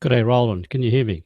Good day, Roland. Can you hear me?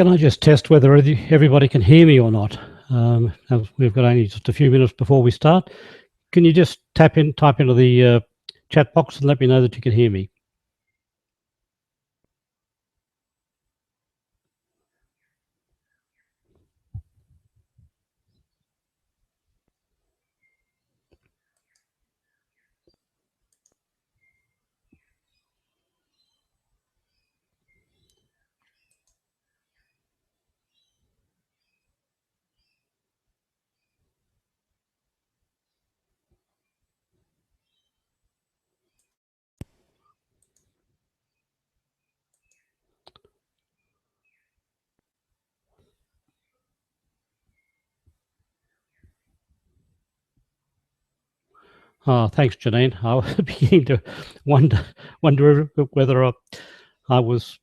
Can I just test whether everybody can hear me or not? As we've got only just a few minutes before we start. Can you just type into the chat box and let me know that you can hear me? Oh, thanks, Janine. I was beginning to wonder whether I was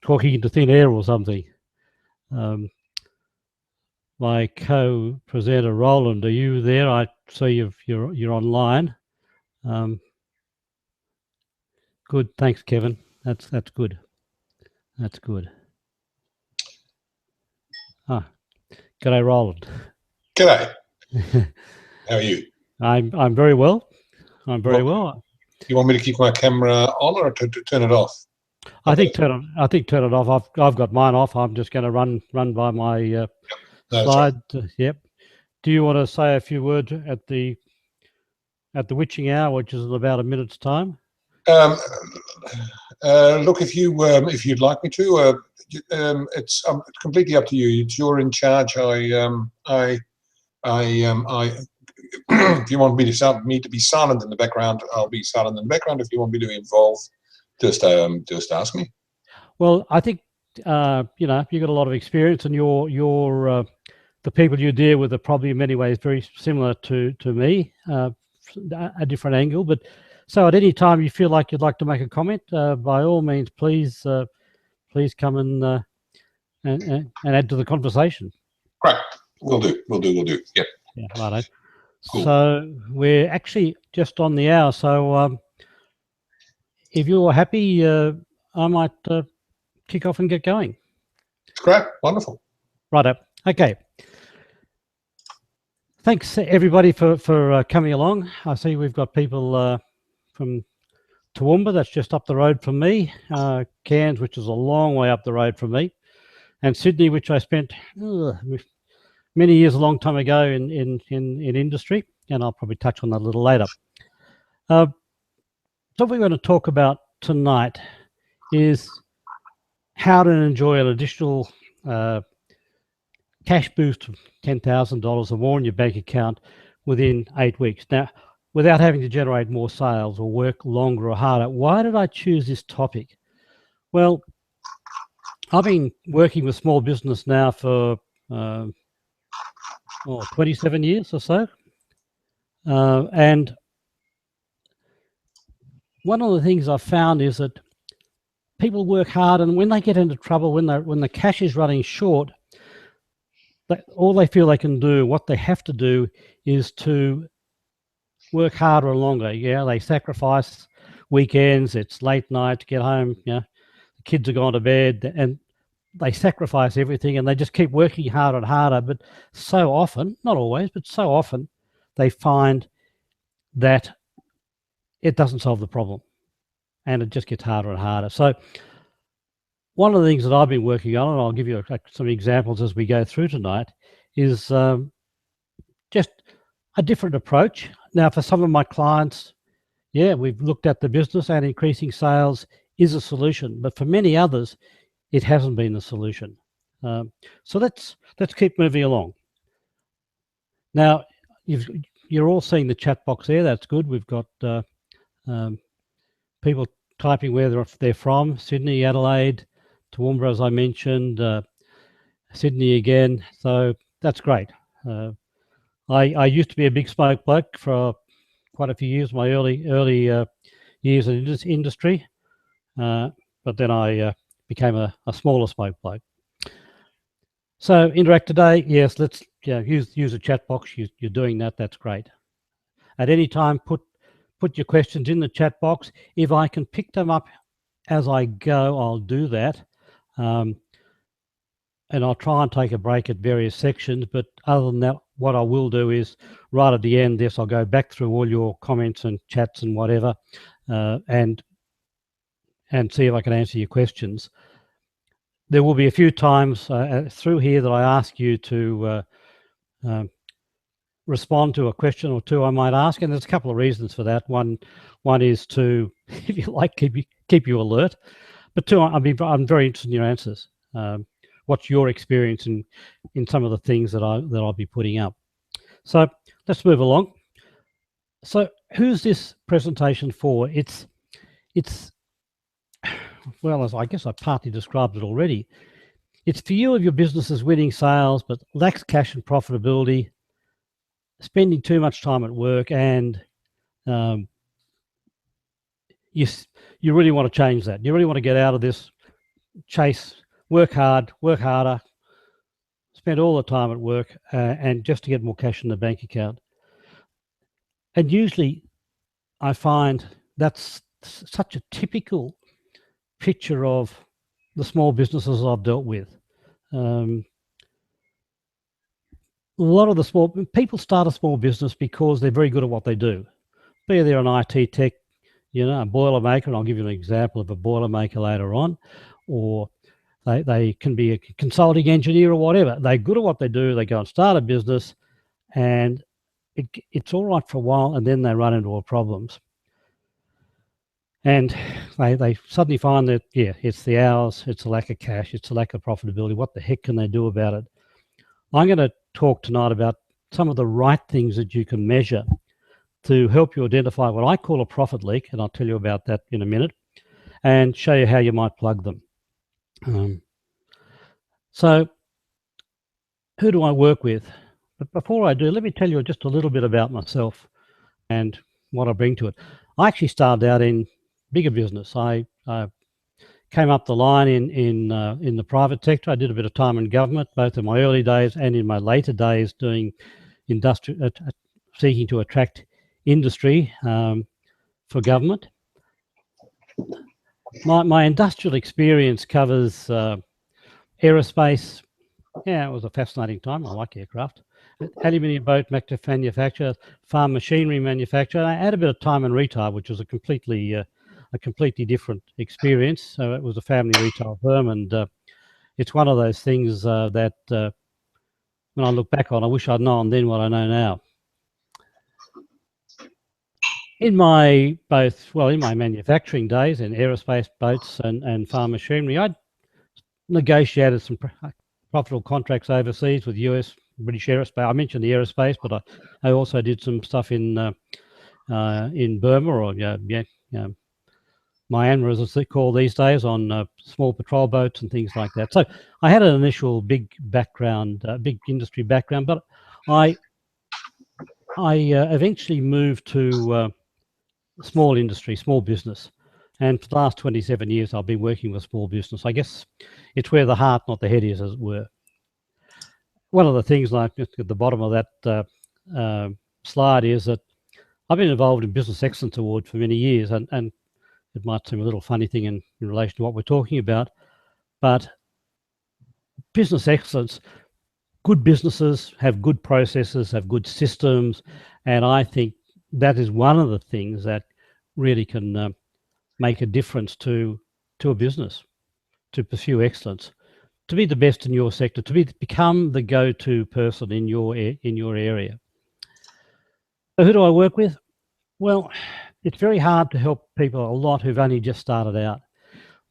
talking into thin air or something. My co-presenter Roland, are you there? I see you're online. Good, thanks, Kevin. That's good. That's good. Ah, g'day, Roland. G'day. How are you? I'm very well. I'm very well. You want me to keep my camera on or to turn it off? I think turn it off. I've got mine off. I'm just going to run by my slide. Right. Yep. Do you want to say a few words at the witching hour, which is in about a minute's time? Look, if you'd like me to, it's completely up to you. You're in charge. If you want me to be silent in the background, I'll be silent in the background. If you want me to involve, just ask me. Well, I think you've got a lot of experience, and the people you deal with are probably in many ways very similar to me, a different angle. But so at any time you feel like you'd like to make a comment, by all means, please come and add to the conversation. Great, we'll do. Yep. Yeah, righto. Cool. So we're actually just on the hour. So if you're happy, I might kick off and get going. Great, wonderful. Righto. Okay. Thanks everybody for coming along. I see we've got people from Toowoomba, that's just up the road from me, Cairns, which is a long way up the road from me, and Sydney, which I spent many years, a long time ago in industry, and I'll probably touch on that a little later. So what we're going to talk about tonight is how to enjoy an additional cash boost of $10,000 or more in your bank account within 8 weeks. Now, without having to generate more sales or work longer or harder. Why did I choose this topic? Well, I've been working with small business now for 27 years or so. And one of the things I've found is that people work hard, and when they get into trouble, when the cash is running short, all they feel they can do, what they have to do, is to work harder and longer. Yeah, they sacrifice weekends. It's late night to get home. Yeah, the kids are gone to bed, and they sacrifice everything, and they just keep working harder and harder. But so often, not always, but so often, they find that it doesn't solve the problem, and it just gets harder and harder. So one of the things that I've been working on, and I'll give you some examples as we go through tonight, is just a different approach. Now, for some of my clients, yeah, we've looked at the business, and increasing sales is a solution, but for many others, it hasn't been the solution. So let's keep moving along. Now, you're all seeing the chat box there. That's good. We've got people typing where they're from: Sydney, Adelaide, Toowoomba, as I mentioned, Sydney again. So that's great. I used to be a big smoke bloke for quite a few years, my early years in this industry, but then I became a smaller smoke bloke. So interact today, yes, let's use a chat box. You're doing that, that's great. At any time, put your questions in the chat box. If I can pick them up as I go, I'll do that. and I'll try and take a break at various sections. But other than that, what I will do is right at the end, this I'll go back through all your comments and chats and whatever, and see if I can answer your questions. There will be a few times through here that I ask you to respond to a question or two I might ask, and there's a couple of reasons for that. One is to, if you like, keep you alert, but two, I'm very interested in your answers. What's your experience in some of the things that I'll be putting up? So let's move along. So who's this presentation for? It's well, as I guess I partly described it already. It's for you if your business is winning sales but lacks cash and profitability, spending too much time at work, and you really want to change that. You really want to get out of this chase, work harder, spend all the time at work, and just to get more cash in the bank account. And usually I find that's such a typical picture of the small businesses I've dealt with. A lot of the small people start a small business because they're very good at what they do. Be they're an IT tech, you know, a Boilermaker, and I'll give you an example of a Boilermaker later on, or they can be a consulting engineer or whatever. They're good at what they do. They go and start a business, and it's all right for a while, and then they run into all problems. And they suddenly find that, yeah, it's the hours, it's the lack of cash, it's the lack of profitability. What the heck can they do about it? I'm going to talk tonight about some of the right things that you can measure to help you identify what I call a profit leak, and I'll tell you about that in a minute, and show you how you might plug them. So who do I work with? But before I do, let me tell you just a little bit about myself and what I bring to it. I actually started out in bigger business. I came up the line in the private sector. I did a bit of time in government, both in my early days and in my later days, doing industrial, seeking to attract industry for government. My industrial experience covers aerospace. Yeah, it was a fascinating time. I like aircraft. Aluminium boat manufacturer, farm machinery manufacturer. I had a bit of time in retail, which was a completely different experience. So it was a family retail firm, and it's one of those things that when I look back on, I wish I'd known then what I know now. In my manufacturing days in aerospace, boats, and farm machinery, I'd negotiated some profitable contracts overseas with US, British Aerospace. I mentioned the aerospace, but I also did some stuff in Burma, or Myanmar, as it's called these days, on small patrol boats and things like that. So I had an initial big background, big industry background, but I eventually moved to small industry, small business. And for the last 27 years, I've been working with small business. I guess it's where the heart, not the head, is, as it were. One of the things, like at the bottom of that slide, is that I've been involved in Business Excellence Award for many years, and it might seem a little funny thing in relation to what we're talking about, but business excellence, good businesses have good processes, have good systems, and I think that is one of the things that really can make a difference to a business, to pursue excellence, to be the best in your sector, to become the go-to person in your area. So who do I work with? Well, it's very hard to help people a lot who've only just started out.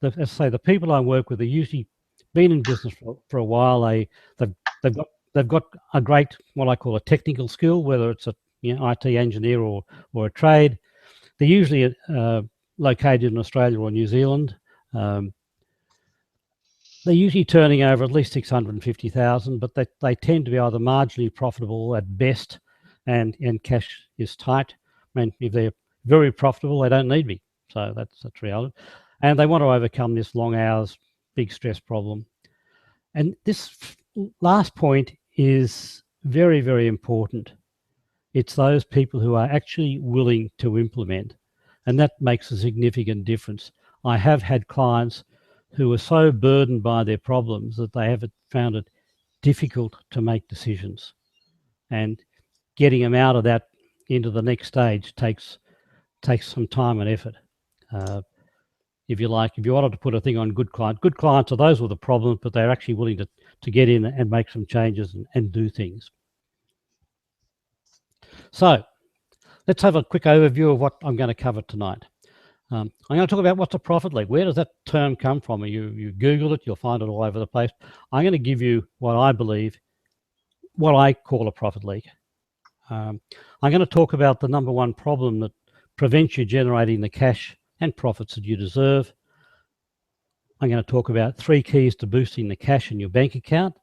As I say, the people I work with are usually been in business for a while. They've got a great, what I call a technical skill, whether it's a IT engineer or a trade. They're usually located in Australia or New Zealand. They're usually turning over at least 650,000, but they tend to be either marginally profitable at best, and cash is tight. I mean, if they're very profitable, they don't need me. So that's reality. And they want to overcome this long hours, big stress problem. And this last point is very, very important. It's those people who are actually willing to implement, and that makes a significant difference. I have had clients who are so burdened by their problems that they have found it difficult to make decisions. And getting them out of that into the next stage takes some time and effort. If you wanted to put a thing on good clients are those with the problems, but they're actually willing to get in and make some changes and do things. So let's have a quick overview of what I'm going to cover tonight. I'm going to talk about what's a profit leak. Where does that term come from? You Google it, you'll find it all over the place. I'm going to give you what I call a profit leak. I'm going to talk about the number one problem that prevents you generating the cash and profits that you deserve. I'm going to talk about 3 keys to boosting the cash in your bank account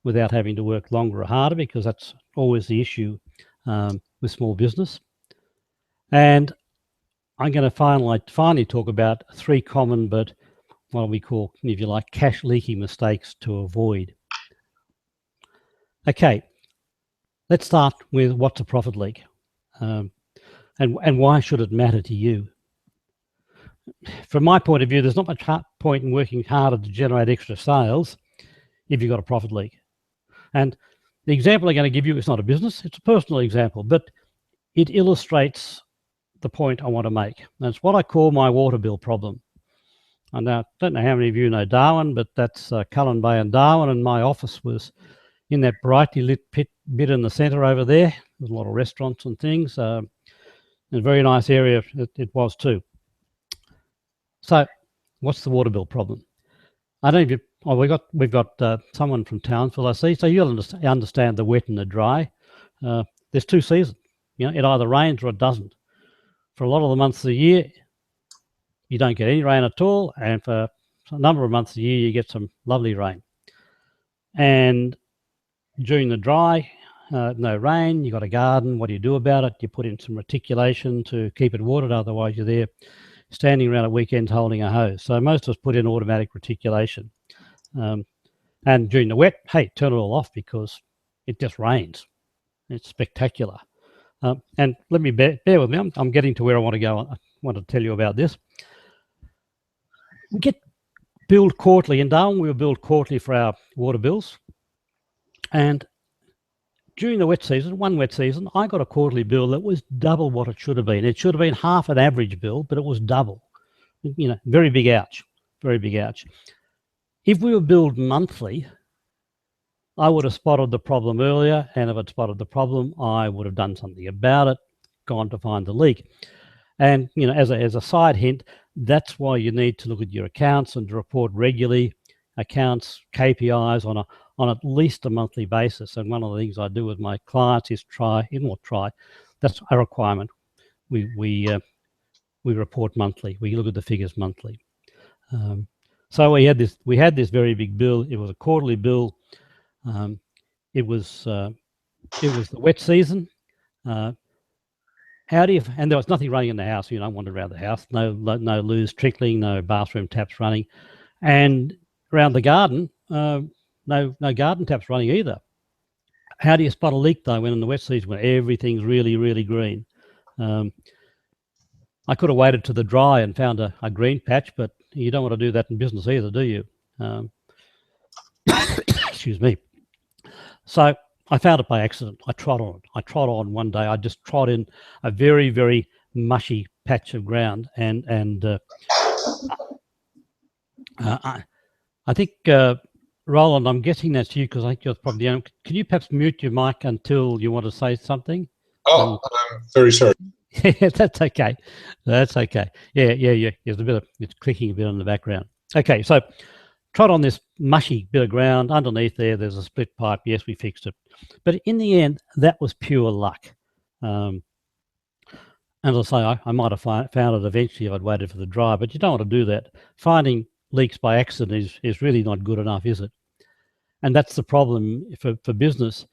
without having to work longer or harder, because that's always the issue with small business. And I'm going to finally talk about 3 common, but what we call, if you like, cash leaking mistakes to avoid. Okay, let's start with what's a profit leak, and why should it matter to you? From my point of view, there's not much point in working harder to generate extra sales if you've got a profit leak. And the example I'm going to give you is not a business, it's a personal example, but it illustrates the point I want to make. And it's what I call my water bill problem. And now, I don't know how many of you know Darwin, but that's Cullen Bay and Darwin, and my office was in that brightly lit bit in the centre over there. There's a lot of restaurants and things. A very nice area it was too. So, what's the water bill problem? I don't know if you, we've got someone from Townsville, I see. So you'll understand the wet and the dry. There's 2 seasons. You know, it either rains or it doesn't. For a lot of the months of the year, you don't get any rain at all, and for a number of months of the year, you get some lovely rain. And during the dry, no rain, you got a garden. What do you do about it? You put in some reticulation to keep it watered, otherwise you're there standing around at weekends holding a hose. So most of us put in automatic reticulation. And during the wet, hey, turn it all off because it just rains. It's spectacular. And let me bear with me. I'm getting to where I want to go. I want to tell you about this. We get billed quarterly. In Darwin, we were billed quarterly for our water bills. And during the wet season, one wet season, I got a quarterly bill that was double what it should have been. It should have been half an average bill, but it was double. You know, very big ouch, very big ouch. If we were billed monthly, I would have spotted the problem earlier, and if I'd spotted the problem, I would have done something about it, gone to find the leak. And, you know, as a side hint, that's why you need to look at your accounts and to report regularly accounts, KPIs on at least a monthly basis. And one of the things I do with my clients is that's a requirement. We report monthly. We look at the figures monthly. So we had this very big bill. It was a quarterly bill. It was the wet season. And there was nothing running in the house. You know, I wandered around the house. No loos trickling, no bathroom taps running, and around the garden, no garden taps running either. How do you spot a leak though when in the wet season when everything's really, really green? I could have waited to the dry and found a green patch, but you don't want to do that in business either, do you? Excuse me. So I found it by accident. I trod on one day. I just trod in a very, very mushy patch of ground, and I think Roland, I'm guessing that's you because I think you're probably the only. Can you perhaps mute your mic until you want to say something? Oh, I'm very sorry. Yeah, that's okay. That's okay. Yeah. It's clicking a bit in the background. Okay, so trod on this mushy bit of ground. Underneath there's a split pipe. Yes, we fixed it. But in the end, that was pure luck. And as I say, I might have found it eventually if I'd waited for the dry, but you don't want to do that. Finding leaks by accident is really not good enough, is it? And that's the problem for business.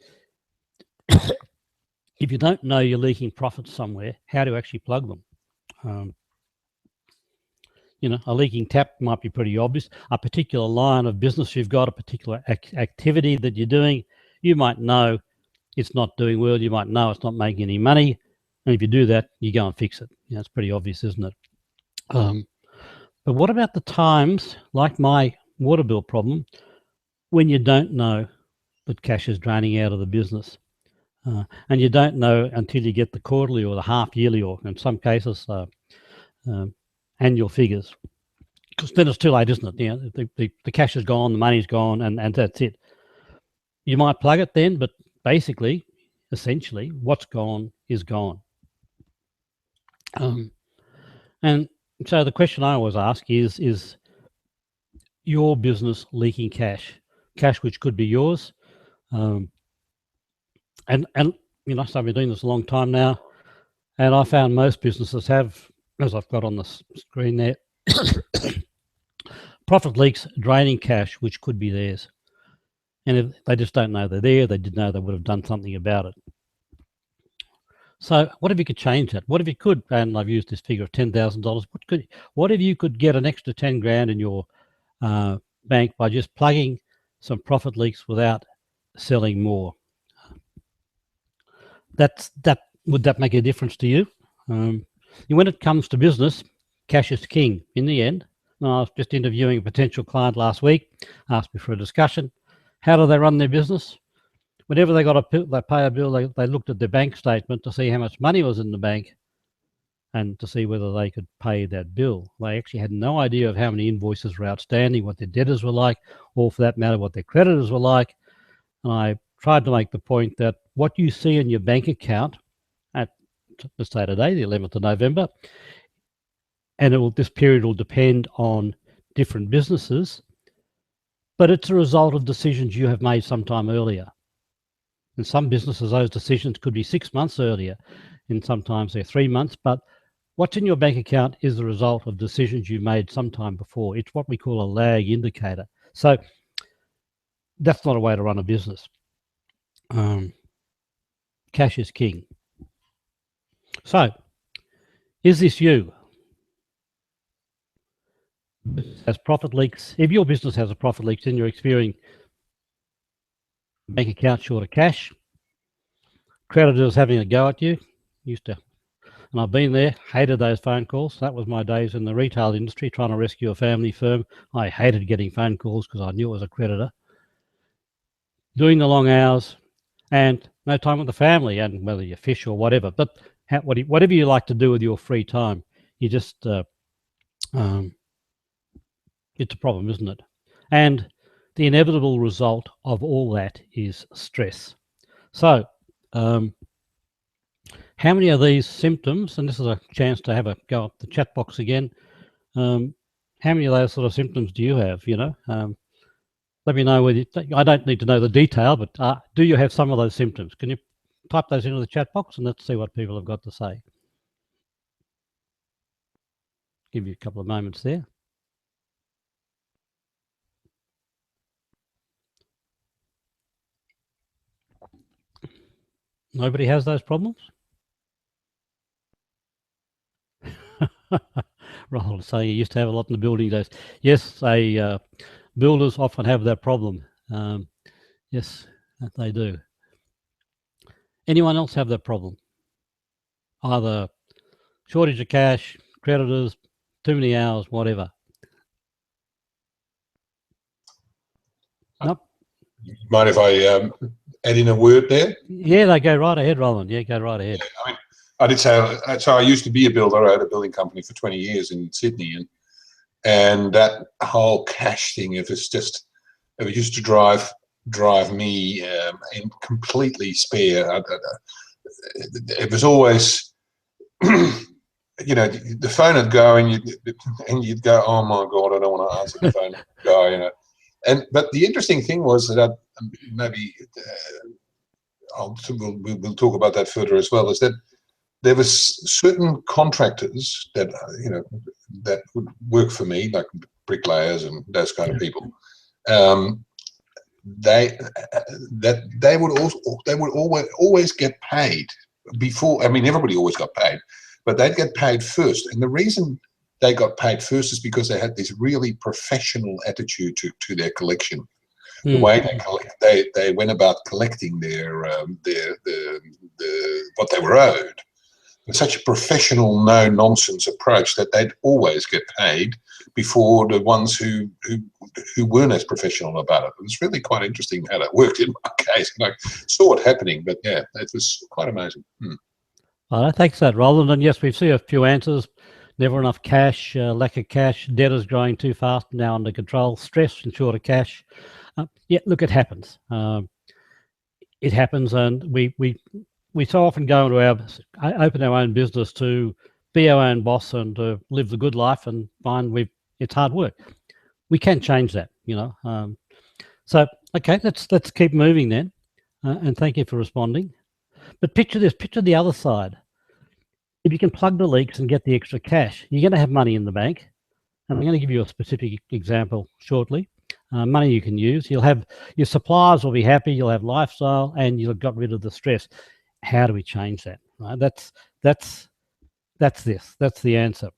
If you don't know you're leaking profits somewhere, how to actually plug them? You know, a leaking tap might be pretty obvious. A particular line of business you've got, a particular activity that you're doing, you might know it's not doing well. You might know it's not making any money. And if you do that, you go and fix it. You know, it's pretty obvious, isn't it? But what about the times, like my water bill problem, when you don't know that cash is draining out of the business? And you don't know until you get the quarterly or the half yearly, or in some cases, annual figures. Because then it's too late, isn't it? You know, the cash is gone, the money's gone, and that's it. You might plug it then, but basically, essentially, what's gone is gone. And so the question I always ask is your business leaking cash which could be yours? And you know, so I've been doing this a long time now, and I found most businesses have, as I've got on the screen there, profit leaks draining cash which could be theirs. And if they just don't know they're there, they did know they would have done something about it. So what if you could change that? What if you could, and I've used this figure of $10,000, what if you could get an extra 10 grand in your bank by just plugging some profit leaks without selling more? Would that make a difference to you? When it comes to business, cash is king in the end. And I was just interviewing a potential client last week, asked me for a discussion. How do they run their business? Whenever they pay a bill, they looked at their bank statement to see how much money was in the bank and to see whether they could pay that bill. They actually had no idea of how many invoices were outstanding, what their debtors were like, or for that matter, what their creditors were like. And I tried to make the point that what you see in your bank account at, let's say today, the 11th of November, and this period will depend on different businesses, but it's a result of decisions you have made sometime earlier. In some businesses, those decisions could be 6 months earlier, and sometimes they're 3 months, but what's in your bank account is the result of decisions you made sometime before. It's what we call a lag indicator. So that's not a way to run a business. Cash is king. So, is this you? Has profit leaks? If your business has a profit leaks and you're experiencing bank account short of cash, creditors having a go at you, and I've been there, hated those phone calls. That was my days in the retail industry trying to rescue a family firm. I hated getting phone calls because I knew it was a creditor. Doing the long hours and no time with the family, and whether you fish or whatever. But whatever you like to do with your free time, you just it's a problem, isn't it? And the inevitable result of all that is stress. So how many of these symptoms, and this is a chance to have a go up the chat box again, how many of those sort of symptoms do you have? You know, let me know whether I don't need to know the detail, but do you have some of those symptoms? Can you type those into the chat box and let's see what people have got to say. Give you a couple of moments there. Nobody has those problems? Rahul saying you used to have a lot in the building days. Yes, builders often have that problem. Yes, they do. Anyone else have that problem? Either shortage of cash, creditors, too many hours, whatever. Nope. Mind if I add in a word there? Yeah, go right ahead, Roland. Yeah, go right ahead. I mean, I did say, so I used to be a builder. I had a building company for 20 years in Sydney, and that whole cash thing, it used to drive me in completely spare. It was always, you know, the phone would go and you'd go, oh my God, I don't want to answer the phone guy, you know. But the interesting thing was that maybe we'll talk about that further as well, is that there was certain contractors that that would work for me, like bricklayers and those kind of people. They would always get paid before. I mean, everybody always got paid, but they'd get paid first. And the reason they got paid first is because they had this really professional attitude to their collection. The way they went about collecting their what they were owed. such a professional, no-nonsense approach that they'd always get paid before the ones who weren't as professional about it. It was really quite interesting how that worked in my case. And I saw it happening, but yeah, it was quite amazing. Thanks for that, Roland. And yes, we see a few answers. Never enough cash, lack of cash, debtors growing too fast, now under control, stress and short of cash. Yeah, look, it happens. It happens, and we so often go into open our own business to be our own boss and to live the good life, and find it's hard work. We can change that, you know. So okay, let's keep moving then, and thank you for responding. But picture this, picture the other side. If you can plug the leaks and get the extra cash, you're going to have money in the bank. And I'm going to give you a specific example shortly. Money you can use. You'll have your suppliers will be happy. You'll have lifestyle, and you'll have got rid of the stress. How do we change that? Right? That's this. That's the answer.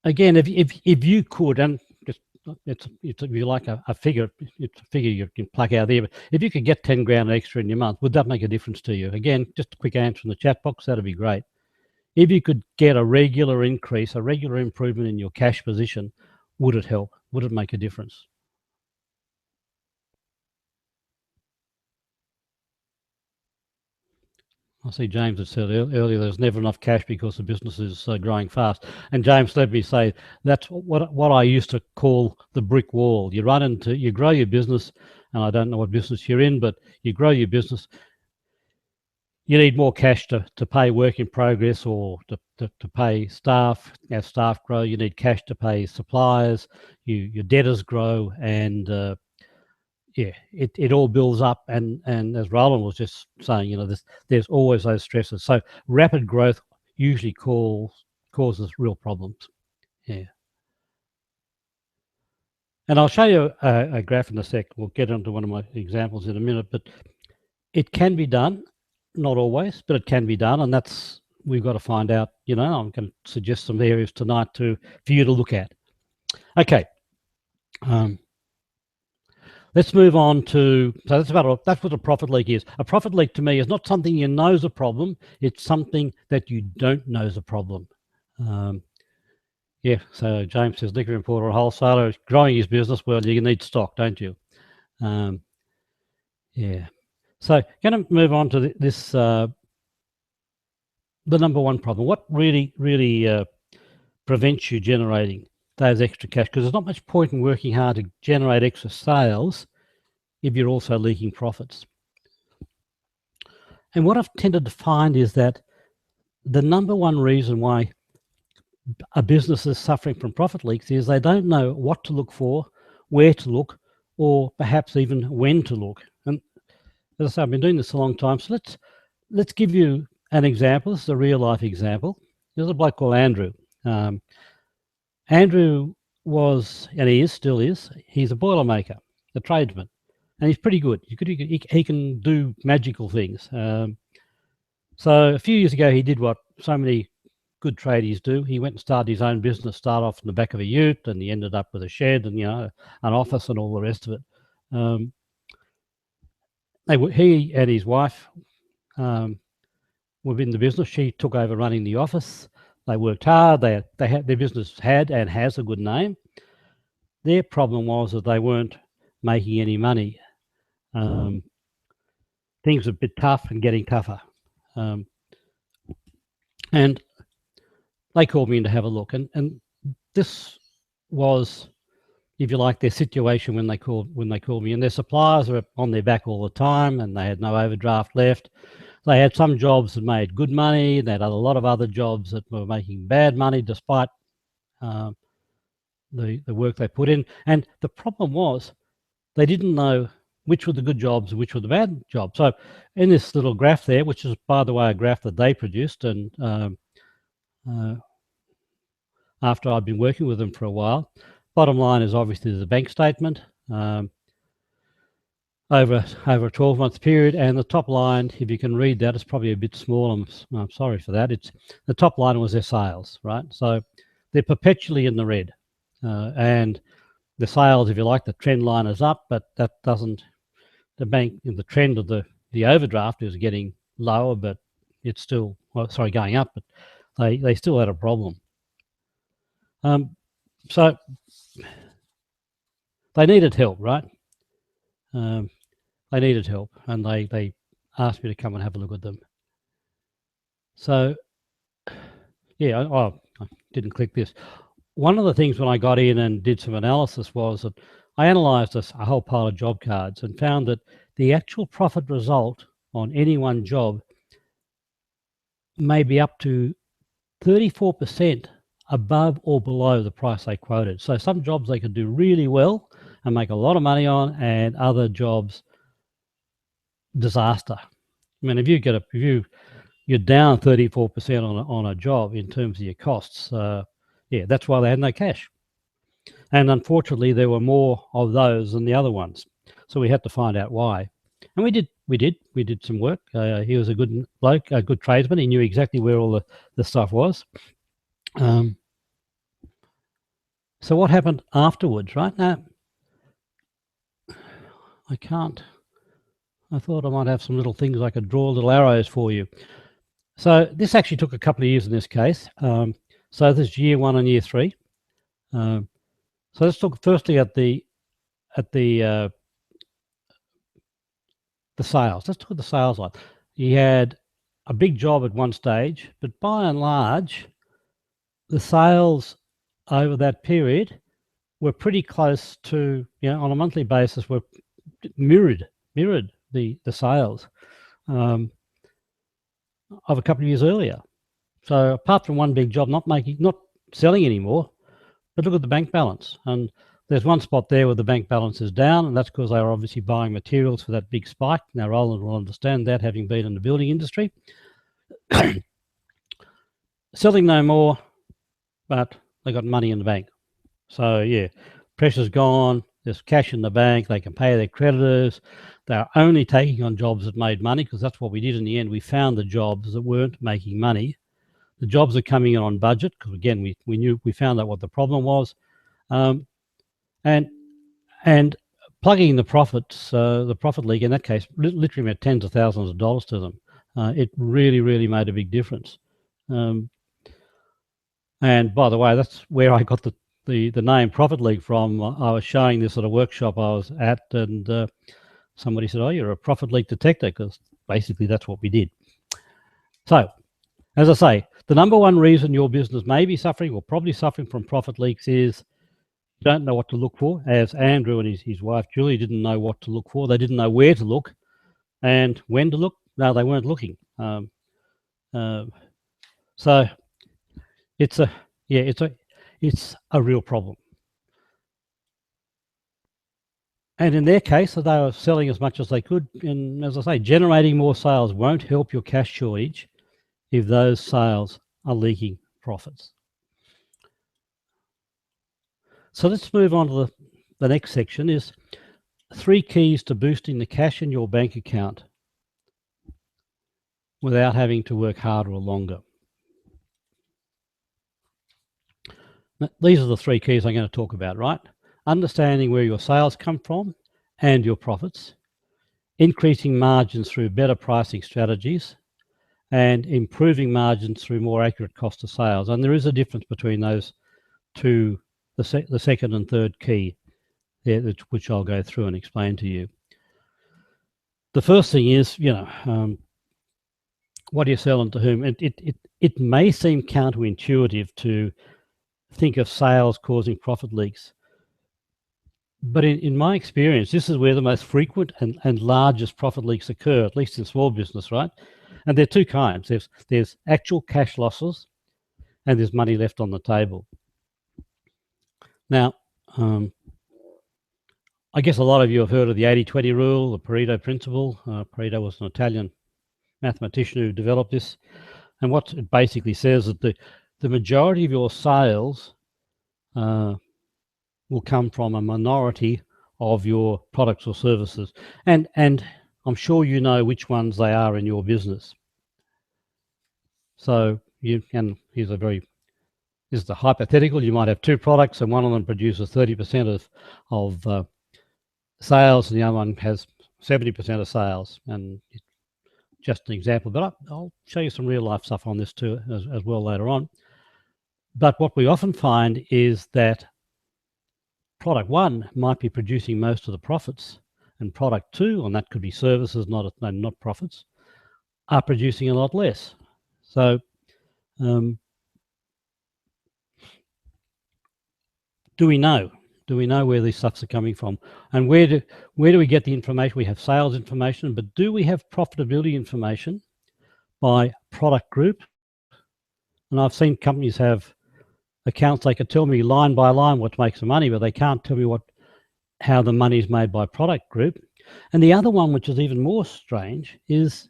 Again, if you could, and just it's if you like a figure, it's a figure you can pluck out there. But if you could get 10 grand extra in your month, would that make a difference to you? Again, just a quick answer in the chat box. That'd be great. If you could get a regular increase, a regular improvement in your cash position, would it help? Would it make a difference? I see James had said earlier there's never enough cash because the business is growing fast. And James, let me say, that's what I used to call the brick wall. You grow your business, and I don't know what business you're in, but you grow your business. You need more cash to pay work in progress, or to pay staff. As staff grow, you need cash to pay suppliers. Your debtors grow, and yeah, it all builds up. And as Roland was just saying, you know, there's always those stresses. So rapid growth usually causes real problems. Yeah. And I'll show you a graph in a sec. We'll get into one of my examples in a minute, but it can be done. Not always, but it can be done, and we've got to find out. You know, I'm going to suggest some areas tonight for you to look at. Okay, let's move on to. So that's what a profit leak is. A profit leak to me is not something you know is a problem. It's something that you don't know is a problem. Yeah. So James says liquor importer or wholesaler is growing his business. Well, you need stock, don't you? Yeah. So going to move on to this, the number one problem. What really prevents you generating those extra cash? Because there's not much point in working hard to generate extra sales if you're also leaking profits. And what I've tended to find is that the number one reason why a business is suffering from profit leaks is they don't know what to look for, where to look, or perhaps even when to look. And as I say, I've been doing this a long time, so let's give you an example. This is a real life example. There's a bloke called Andrew. Andrew was, and he still is, he's a boilermaker, a tradesman, and he's pretty good. He can do magical things. So a few years ago, he did what so many good tradies do. He went and started his own business, started off in the back of a ute, and he ended up with a shed and, you know, an office and all the rest of it. He and his wife were in the business. She took over running the office. They worked hard. Their business had and has a good name. Their problem was that they weren't making any money. Things were a bit tough and getting tougher. And they called me in to have a look. And this was, if you like, their situation when they called me. And their suppliers were on their back all the time, and they had no overdraft left. They had some jobs that made good money. They had a lot of other jobs that were making bad money despite the work they put in. And the problem was they didn't know which were the good jobs and which were the bad jobs. So in this little graph there, which is, by the way, a graph that they produced, and after I'd been working with them for a while, bottom line is obviously the bank statement over a 12-month period, and the top line, if you can read that, it's probably a bit small. I'm sorry for that. It's the top line was their sales, right? So they're perpetually in the red, and the sales, if you like, the trend line is up, but that doesn't. The trend of the overdraft is getting lower, but it's still, well, sorry, going up, but they still had a problem. So they needed help, right? They needed help, and they asked me to come and have a look at them. So, yeah, I didn't click this. One of the things when I got in and did some analysis was that I analysed a whole pile of job cards and found that the actual profit result on any one job may be up to 34% above or below the price they quoted. So some jobs they could do really well and make a lot of money on, and other jobs, disaster. I mean, if you're down 34% on a job in terms of your costs, yeah, that's why they had no cash. And unfortunately, there were more of those than the other ones. So we had to find out why. And we did some work. He was a good bloke, a good tradesman. He knew exactly where all the stuff was. So what happened afterwards, right? Now, I thought I might have some little things I could draw little arrows for you. So this actually took a couple of years in this case. So this is year 1 and year 3. So let's look firstly at the sales. Let's look at the sales line. He had a big job at one stage, but by and large, the sales over that period were pretty close to, on a monthly basis, were mirrored the sales of a couple of years earlier. So apart from one big job, not selling anymore, but look at the bank balance. And there's one spot there where the bank balance is down, and that's because they were obviously buying materials for that big spike. Now, Roland will understand that, having been in the building industry. Selling no more, but they got money in the bank. So, yeah, pressure's gone. There's cash in the bank. They can pay their creditors. They're only taking on jobs that made money, because that's what we did in the end. We found the jobs that weren't making money. The jobs are coming in on budget, because, again, we found out what the problem was. And plugging the profits, the profit leak in that case, literally meant tens of thousands of dollars to them. It really, really made a big difference. And by the way, that's where I got the name Profit Leak from. I was showing this at a workshop I was at, and somebody said, "Oh, you're a profit leak detector," because basically that's what we did. So, as I say, the number one reason your business may be suffering, or probably suffering, from profit leaks is you don't know what to look for. As Andrew and his wife Julie didn't know what to look for. They didn't know where to look and when to look. No, they weren't looking. So it's a real problem. And in their case, they were selling as much as they could. And as I say, generating more sales won't help your cash shortage if those sales are leaking profits. So let's move on to the next section, is 3 keys to boosting the cash in your bank account without having to work harder or longer. Now, these are the 3 keys I'm going to talk about, right? Understanding where your sales come from and your profits, increasing margins through better pricing strategies, and improving margins through more accurate cost of sales. And there is a difference between those two, the second and third key, which I'll go through and explain to you. The first thing is, what are you selling to whom? It may seem counterintuitive to think of sales causing profit leaks, but in my experience, this is where the most frequent and largest profit leaks occur, at least in small business, right? And there are 2 kinds. There's actual cash losses, and there's money left on the table. Now, I guess a lot of you have heard of the 80-20 rule, the Pareto principle. Pareto was an Italian mathematician who developed this. And what it basically says is that the majority of your sales will come from a minority of your products or services. And I'm sure you know which ones they are in your business. So this is the hypothetical. You might have 2 products, and one of them produces 30% of sales, and the other one has 70% of sales. And just an example, but I'll show you some real life stuff on this too as well later on. But what we often find is that product one might be producing most of the profits, and product two, and that could be services, not profits, are producing a lot less. So do we know? Do we know where these stuffs are coming from? And where do we get the information? We have sales information, but do we have profitability information by product group? And I've seen companies have accounts, they could tell me line by line what makes the money, but they can't tell me how the money is made by product group. And the other one, which is even more strange, is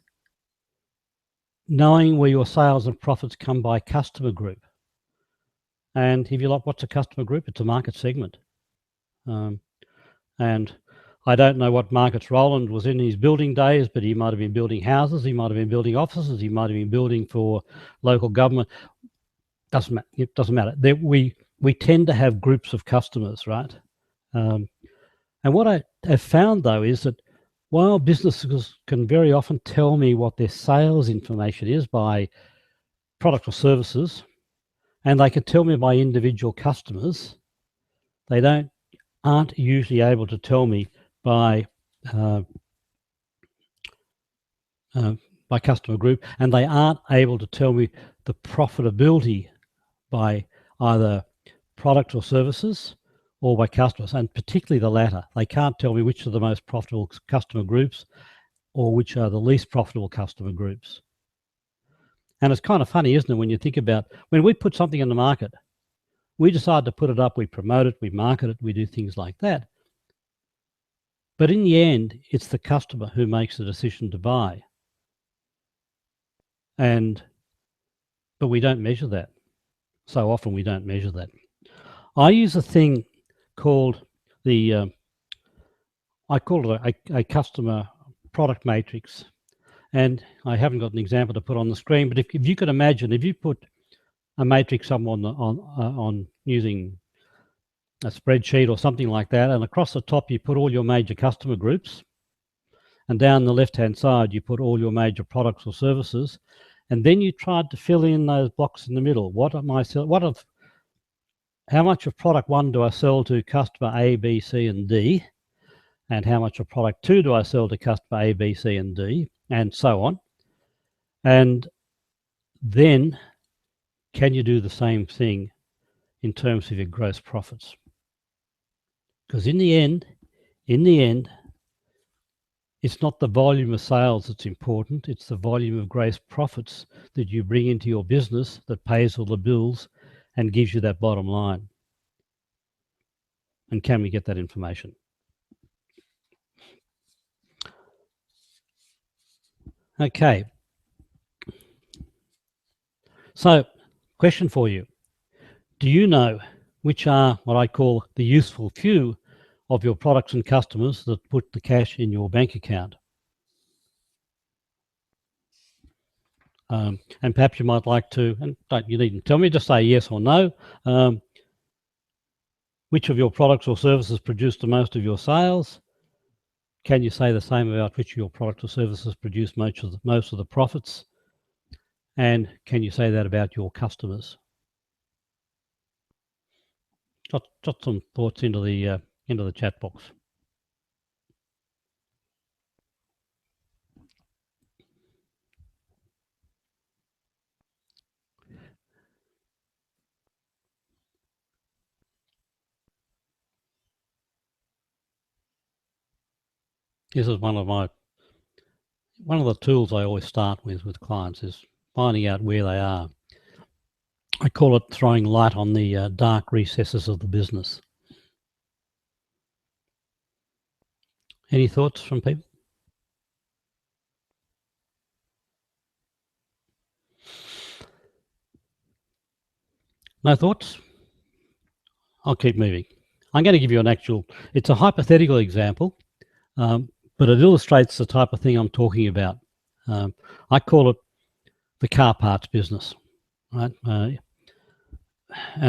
knowing where your sales and profits come by customer group. And if you like, what's a customer group? It's a market segment. And I don't know what markets Roland was in his building days, but he might have been building houses, he might have been building offices, he might have been building for local government. Doesn't matter. It doesn't matter. We tend to have groups of customers, right? And what I have found though is that while businesses can very often tell me what their sales information is by product or services, and they can tell me by individual customers, they aren't usually able to tell me by customer group, and they aren't able to tell me the profitability by either product or services or by customers, and particularly the latter. They can't tell me which are the most profitable customer groups or which are the least profitable customer groups. And it's kind of funny, isn't it, when you think about when we put something in the market, we decide to put it up, we promote it, we market it, we do things like that. But in the end, it's the customer who makes the decision to buy. But we don't measure that. So often we don't measure that. I use a thing called I call it a customer product matrix. And I haven't got an example to put on the screen, but if you could imagine, if you put a matrix up on using a spreadsheet or something like that, and across the top you put all your major customer groups, and down the left-hand side you put all your major products or services, and then you tried to fill in those blocks in the middle. How much of product one do I sell to customer A, B, C, and D? And how much of product two do I sell to customer A, B, C, and D? And so on. And then can you do the same thing in terms of your gross profits? Because in the end, it's not the volume of sales that's important, it's the volume of gross profits that you bring into your business that pays all the bills and gives you that bottom line. And can we get that information? Okay. So, question for you. Do you know which are what I call the useful few of your products and customers that put the cash in your bank account? And perhaps you might like to, and you needn't tell me, just say yes or no. Which of your products or services produce the most of your sales? Can you say the same about which of your products or services produce most of the profits? And can you say that about your customers? Jot some thoughts into the chat box. This is one of the tools I always start with clients is finding out where they are. I call it throwing light on the dark recesses of the business. Any thoughts from people? No thoughts? I'll keep moving. I'm going to give you it's a hypothetical example, but it illustrates the type of thing I'm talking about. I call it the car parts business, right? And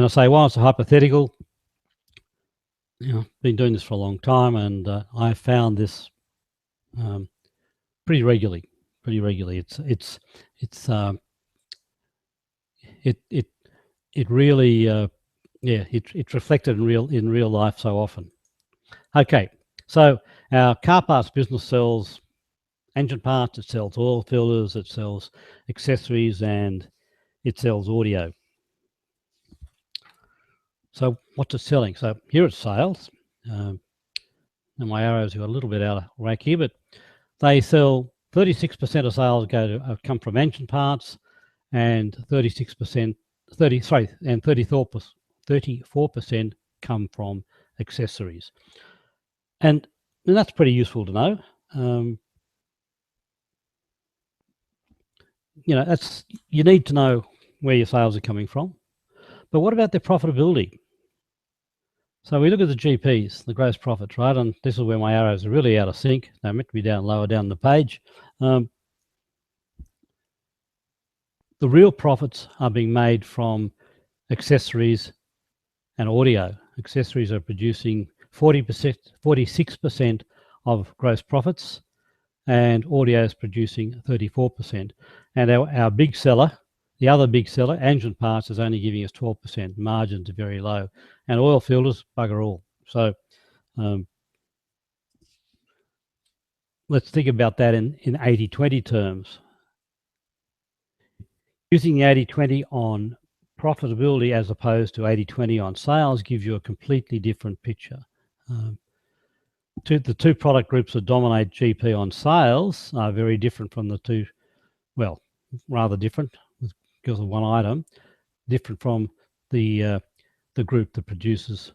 I say, well, it's a hypothetical. Been doing this for a long time, and I found this pretty regularly. pretty regularly. It really it's reflected in real life so often. Okay, so our car parts business sells engine parts, it sells oil filters, it sells accessories, and it sells audio. So what's it selling? So here it's sales. And my arrows are a little bit out of whack here, but they sell 36% of sales come from engine parts, and 34% come from accessories. And that's pretty useful to know. You need to know where your sales are coming from. But what about their profitability? So we look at the GPs, the gross profits, right? And this is where my arrows are really out of sync. They're meant to be lower down the page. The real profits are being made from accessories and audio. Accessories are producing 46% of gross profits, and audio is producing 34%. And our big seller, the other big seller, engine parts, is only giving us 12%. Margins are very low. And oil filters, bugger all. So let's think about that in 80-20 terms. Using the 80-20 on profitability as opposed to 80-20 on sales gives you a completely different picture. The two product groups that dominate GP on sales are very different from the two, well, rather different because of one item, different from the group that produces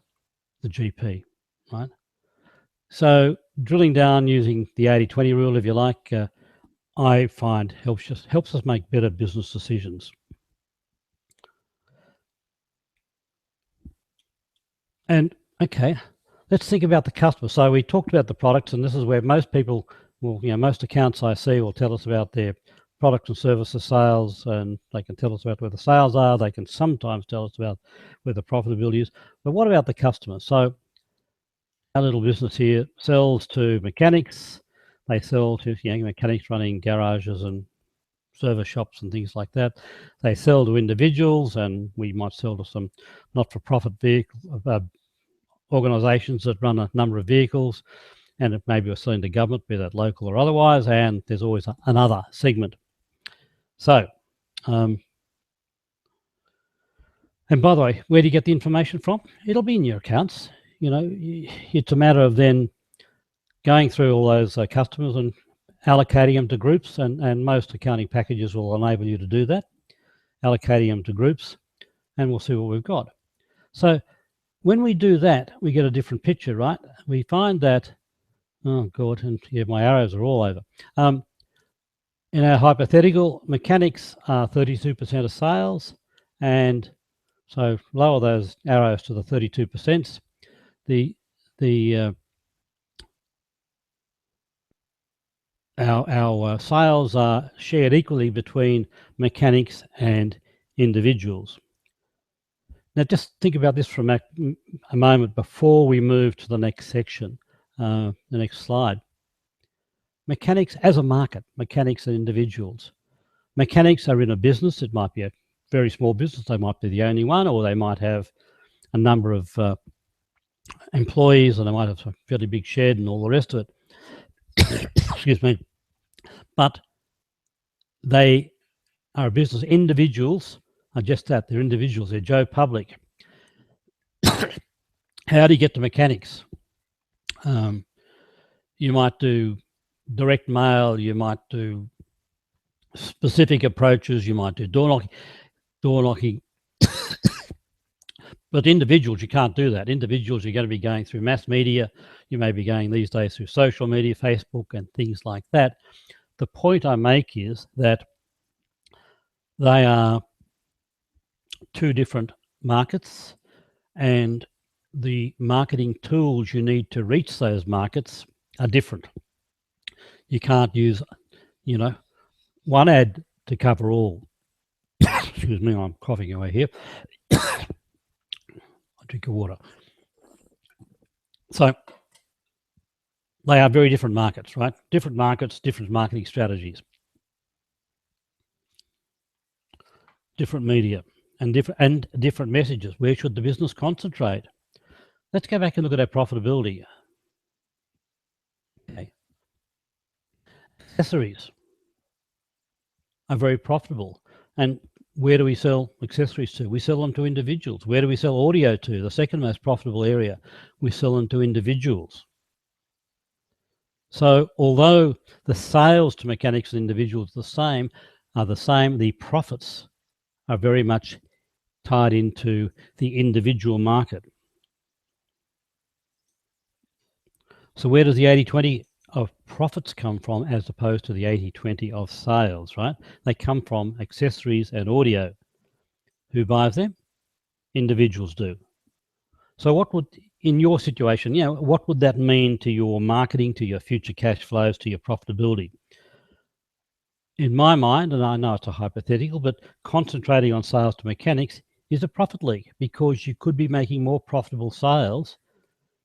the GP, right? So drilling down using the 80-20 rule, if you like, I find helps us make better business decisions. And okay, let's think about the customer. So we talked about the products, and this is where most people will, most accounts I see will tell us about their products and services sales, and they can tell us about where the sales are. They can sometimes tell us about where the profitability is. But what about the customer? So our little business here sells to mechanics. They sell to mechanics running garages and service shops and things like that. They sell to individuals, and we might sell to some not-for-profit organisations that run a number of vehicles, and maybe we're selling to government, be that local or otherwise, and there's always another segment. So, and by the way, where do you get the information from? It'll be in your accounts. It's a matter of then going through all those customers and allocating them to groups, and most accounting packages will enable you to do that, allocating them to groups, and we'll see what we've got. So when we do that, we get a different picture, right? We find that, oh God, and yeah, my arrows are all over. In our hypothetical, mechanics are 32% of sales, and so lower those arrows to the 32%. Our sales are shared equally between mechanics and individuals. Now, just think about this for a moment before we move to the next section, the next slide. Mechanics as a market, mechanics and individuals. Mechanics are in a business. It might be a very small business. They might be the only one, or they might have a number of employees, and they might have a fairly big shed and all the rest of it. Excuse me. But they are a business. Individuals are just that. They're individuals. They're Joe Public. How do you get to mechanics? You might do direct mail. You might do specific approaches. You might do door knocking. But individuals, you can't do that. Individuals, you're going to be going through mass media. You may be going these days through social media, Facebook, and things like that. The point I make is that they are two different markets, and the marketing tools you need to reach those markets are different. You can't use, one ad to cover all. Excuse me, I'm coughing away here. Drink of water. So they are very different markets, right? Different markets, different marketing strategies. different media and different messages. Where should the business concentrate? Let's go back and look at our profitability. Okay. Accessories are very profitable. And where do we sell accessories to? We sell them to individuals. Where do we sell audio to? The second most profitable area. We sell them to individuals. So although the sales to mechanics and individuals are the same, the profits are very much tied into the individual market. So where does the 80-20 of profits come from as opposed to the 80-20 of sales, right? They come from accessories and audio. Who buys them? Individuals do. So what would, in your situation, what would that mean to your marketing, to your future cash flows, to your profitability? In my mind, and I know it's a hypothetical, but concentrating on sales to mechanics is a profit leak because you could be making more profitable sales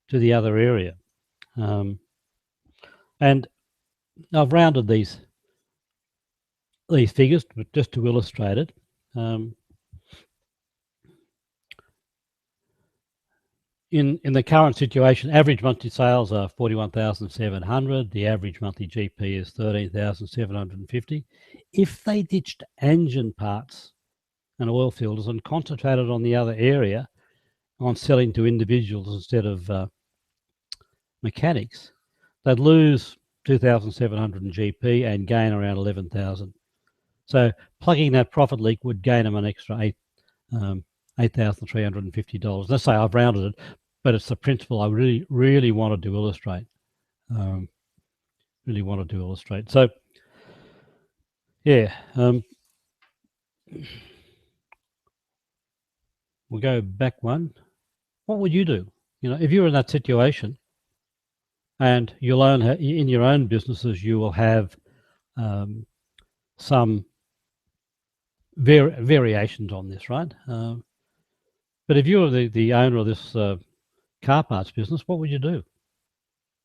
to the other area. And I've rounded these figures just to illustrate it. In the current situation, average monthly sales are 41,700. The average monthly GP is 13,750. If they ditched engine parts and oil filters and concentrated on the other area, on selling to individuals instead of mechanics, they'd lose 2,700 in GP and gain around 11,000. So plugging that profit leak would gain them an extra $8,350. Let's say I've rounded it, but it's the principle I really wanted to illustrate. So, yeah, we'll go back one. What would you do? If you're in that situation, and you'll own in your own businesses, you will have some variations on this, right? But if you were the owner of this car parts business, what would you do?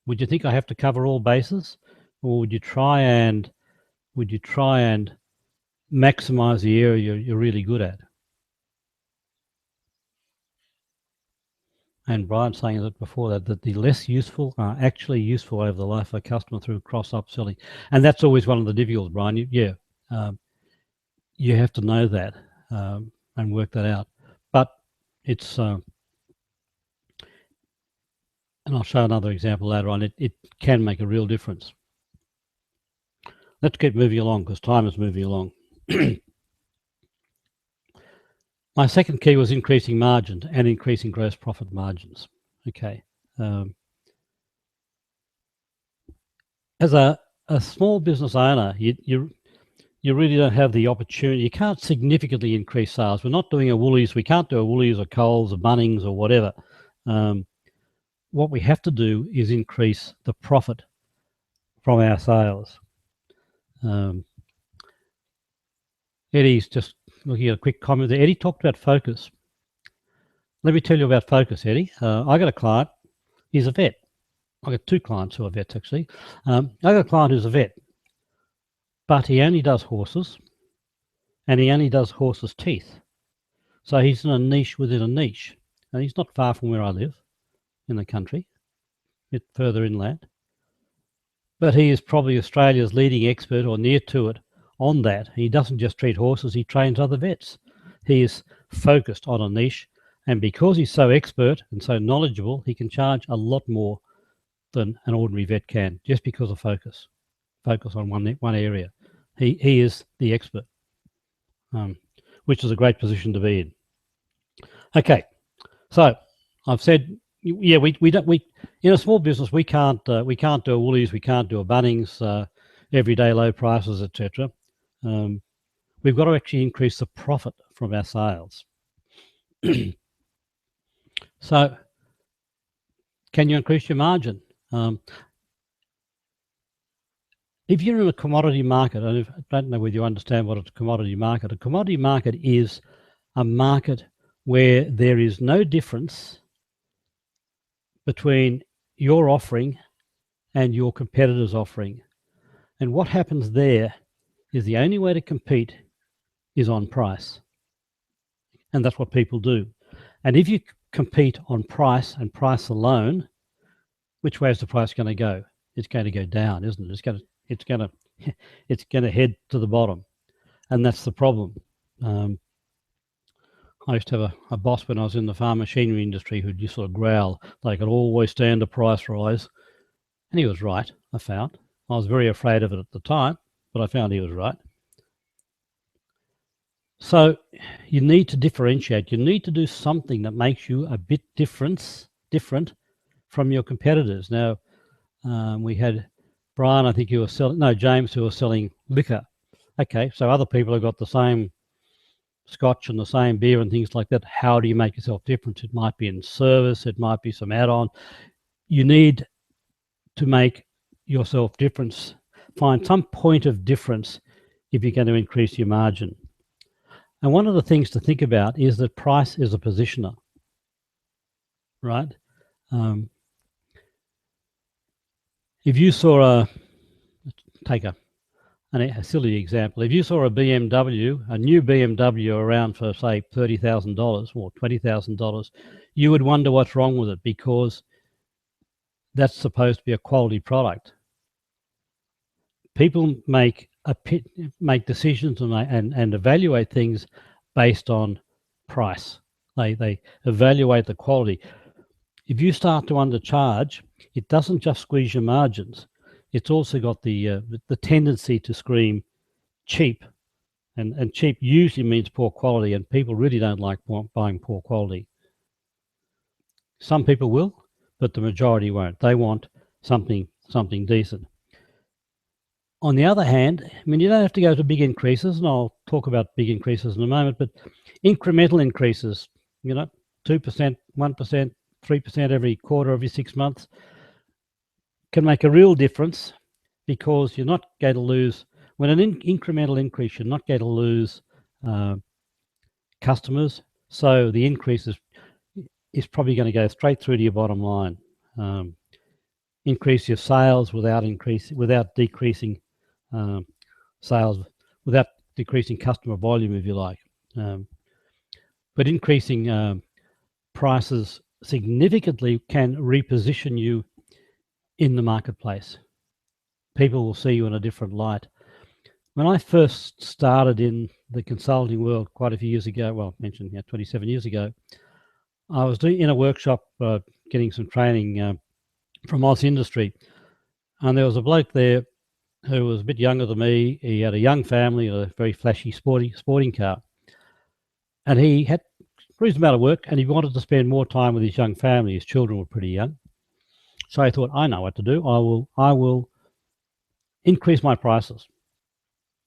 Would you think I have to cover all bases, or would you try and maximize the area you're really good at? And Brian's saying that before that the less useful are actually useful over the life of a customer through cross upselling, and that's always one of the difficulties, Brian. You have to know that and work that out. But it's and I'll show another example later on. It can make a real difference. Let's keep moving along because time is moving along. My second key was increasing margins and increasing gross profit margins. Okay. As a small business owner, you really don't have the opportunity. You can't significantly increase sales. We're not doing a Woolies. We can't do a Woolies or Coles or Bunnings or whatever. What we have to do is increase the profit from our sales. Eddie's just looking at a quick comment there. Eddie talked about focus. Let me tell you about focus, Eddie. I got a client. He's a vet. I got two clients who are vets, actually. I got a client who's a vet, but he only does horses, and he only does horses' teeth. So he's in a niche within a niche. And he's not far from where I live in the country, a bit further inland. But he is probably Australia's leading expert or near to it on that. He doesn't just treat horses, he trains other vets. He is focused on a niche, and because he's so expert and so knowledgeable, he can charge a lot more than an ordinary vet can, just because of focus on one area. He is the expert, which is a great position to be in. Okay, so I've said, yeah, we in a small business we can't do a Woolies, we can't do a Bunnings, everyday low prices, etc. We've got to actually increase the profit from our sales. So, can you increase your margin? If you're in a commodity market, and I don't know whether you understand what a commodity market is a market where there is no difference between your offering and your competitor's offering. And what happens there is the only way to compete is on price. And that's what people do. And if you compete on price and price alone, which way is the price going to go? It's going to go down, isn't it? It's going to head to the bottom, and that's the problem. I used to have a boss when I was in the farm machinery industry who'd just sort of growl. They could always stand a price rise, and he was right. I found I was very afraid of it at the time, but I found he was right. So you need to differentiate. You need to do something that makes you a bit different from your competitors. Now, we had Brian, I think you were selling, no, James, who was selling liquor. Okay, so other people have got the same scotch and the same beer and things like that. How do you make yourself different? It might be in service, it might be some add-on. You need to make yourself different. Find some point of difference if you're going to increase your margin. And one of the things to think about is that price is a positioner, right? If you saw take a silly example, if you saw a BMW, a new BMW around for say $30,000 or $20,000, you would wonder what's wrong with it, because that's supposed to be a quality product. People make decisions and evaluate things based on price. They evaluate the quality. If you start to undercharge, it doesn't just squeeze your margins. It's also got the tendency to scream cheap, and cheap usually means poor quality, and people really don't like buying poor quality. Some people will, but the majority won't. They want something decent. On the other hand, I mean, you don't have to go to big increases, and I'll talk about big increases in a moment, but incremental increases, 2%, 1%, 3% every quarter, every 6 months, can make a real difference, because you're not going to lose, when an incremental increase, you're not going to lose customers. So the increase is probably going to go straight through to your bottom line. Increase your sales without decreasing sales, without decreasing customer volume, if you like. But increasing prices significantly can reposition you in the marketplace. People will see you in a different light. When I first started in the consulting world quite a few years ago, well, I mentioned 27 years ago, I was in a workshop getting some training from Oz Industry, and there was a bloke there who was a bit younger than me. He had a young family, a very flashy sporting car, and he had a reasonable amount of work, and he wanted to spend more time with his young family. His children were pretty young. So I thought, I know what to do. I will increase my prices.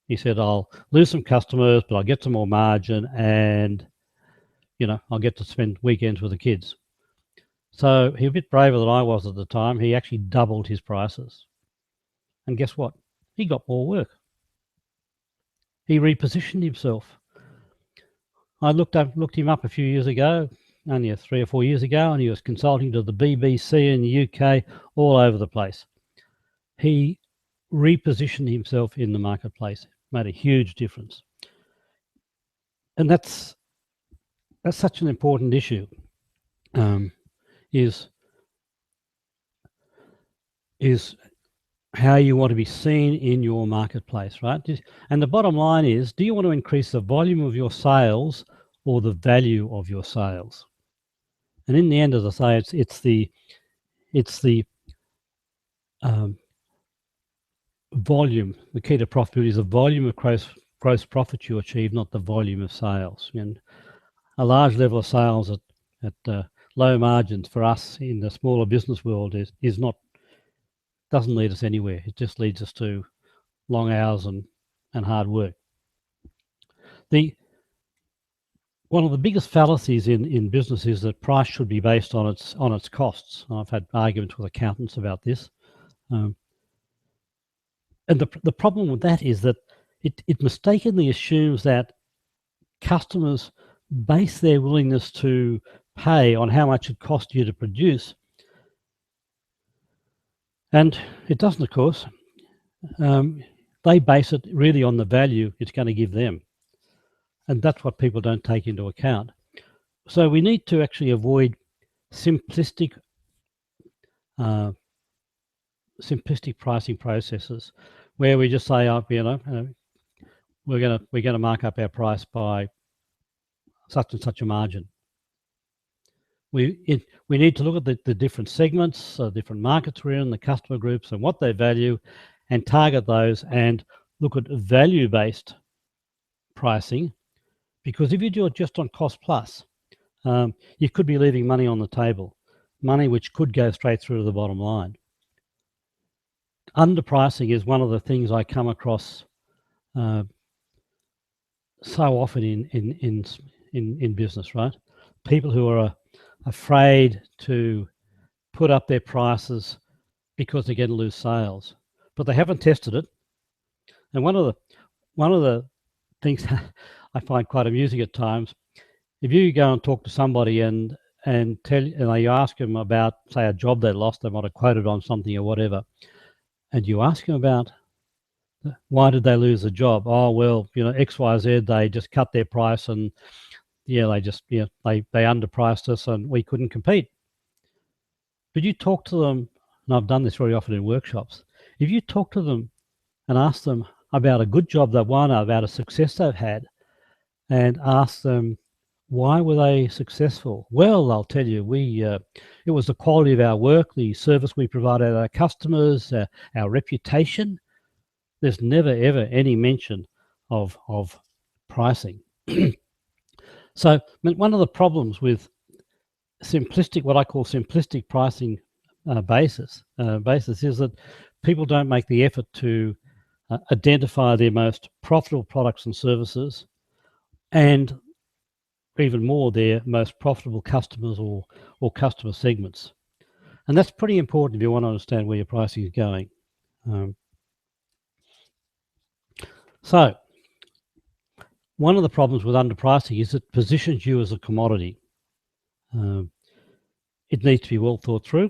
He said, I'll lose some customers, but I'll get some more margin, and I'll get to spend weekends with the kids. So he was a bit braver than I was at the time. He actually doubled his prices. And guess what? He got more work. He repositioned himself. I looked him up a few years ago, only 3 or 4 years ago, and he was consulting to the BBC in the UK, all over the place. He repositioned himself in the marketplace, made a huge difference. And that's such an important issue, is how you want to be seen in your marketplace, right? And the bottom line is, do you want to increase the volume of your sales or the value of your sales? And in the end, as I say, it's the volume. The key to profitability is the volume of gross profit you achieve, not the volume of sales. And a large level of sales at low margins for us in the smaller business world doesn't lead us anywhere. It just leads us to long hours and hard work. One of the biggest fallacies in business is that price should be based on its costs. I've had arguments with accountants about this. And the problem with that is that it mistakenly assumes that customers base their willingness to pay on how much it costs you to produce. And it doesn't, of course. They base it really on the value it's going to give them. And that's what people don't take into account. So we need to actually avoid simplistic pricing processes where we just say, oh, we're gonna mark up our price by such and such a margin. We need to look at the different segments, different markets we're in, the customer groups and what they value, and target those and look at value-based pricing. Because if you do it just on cost plus, you could be leaving money on the table, money which could go straight through to the bottom line. Underpricing is one of the things I come across so often in business, right? People who are afraid to put up their prices because they're going to lose sales, but they haven't tested it. And one of the things I find quite amusing at times, if you go and talk to somebody and you ask them about, say, a job they lost, they might have quoted on something or whatever, and you ask them about why did they lose the job? Oh, well, XYZ, they just cut their price and they underpriced us and we couldn't compete. But you talk to them, and I've done this very often in workshops, if you talk to them and ask them about a good job they've won, about a success they've had, and ask them, why were they successful? Well, I'll tell you, it was the quality of our work, the service we provided our customers, our reputation. There's never, ever any mention of pricing. So one of the problems with what I call simplistic pricing basis is that people don't make the effort to identify their most profitable products and services, and even more, their most profitable customers or customer segments. And that's pretty important if you want to understand where your pricing is going. So one of the problems with underpricing is it positions you as a commodity. It needs to be well thought through,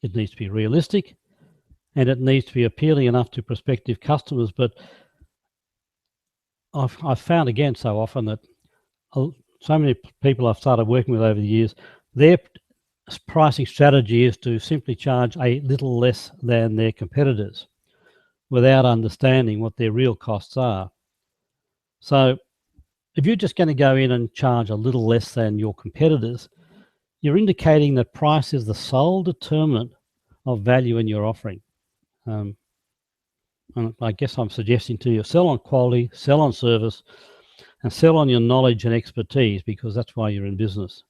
it needs to be realistic, and it needs to be appealing enough to prospective customers. But I've found again so often that so many people I've started working with over the years, their pricing strategy is to simply charge a little less than their competitors without understanding what their real costs are. So if you're just going to go in and charge a little less than your competitors, you're indicating that price is the sole determinant of value in your offering. And I guess I'm suggesting to you, sell on quality, sell on service, and sell on your knowledge and expertise, because that's why you're in business.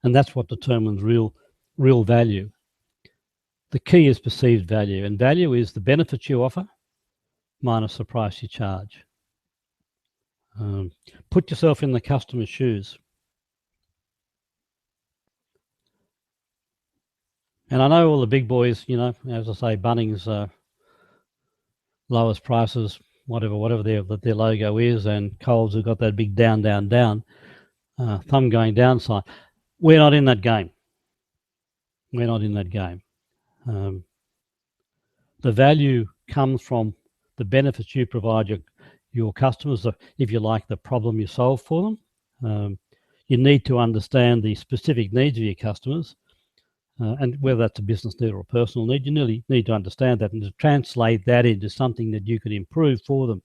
And that's what determines real value. The key is perceived value, and value is the benefits you offer minus the price you charge. Put yourself in the customer's shoes. And I know all the big boys, as I say, Bunnings, lowest prices, whatever their logo is, and Coles have got that big down, thumb going down sign. We're not in that game. We're not in that game. The value comes from the benefits you provide your customers, if you like, the problem you solve for them. You need to understand the specific needs of your customers, and whether that's a business need or a personal need, you really need to understand that and to translate that into something that you can improve for them.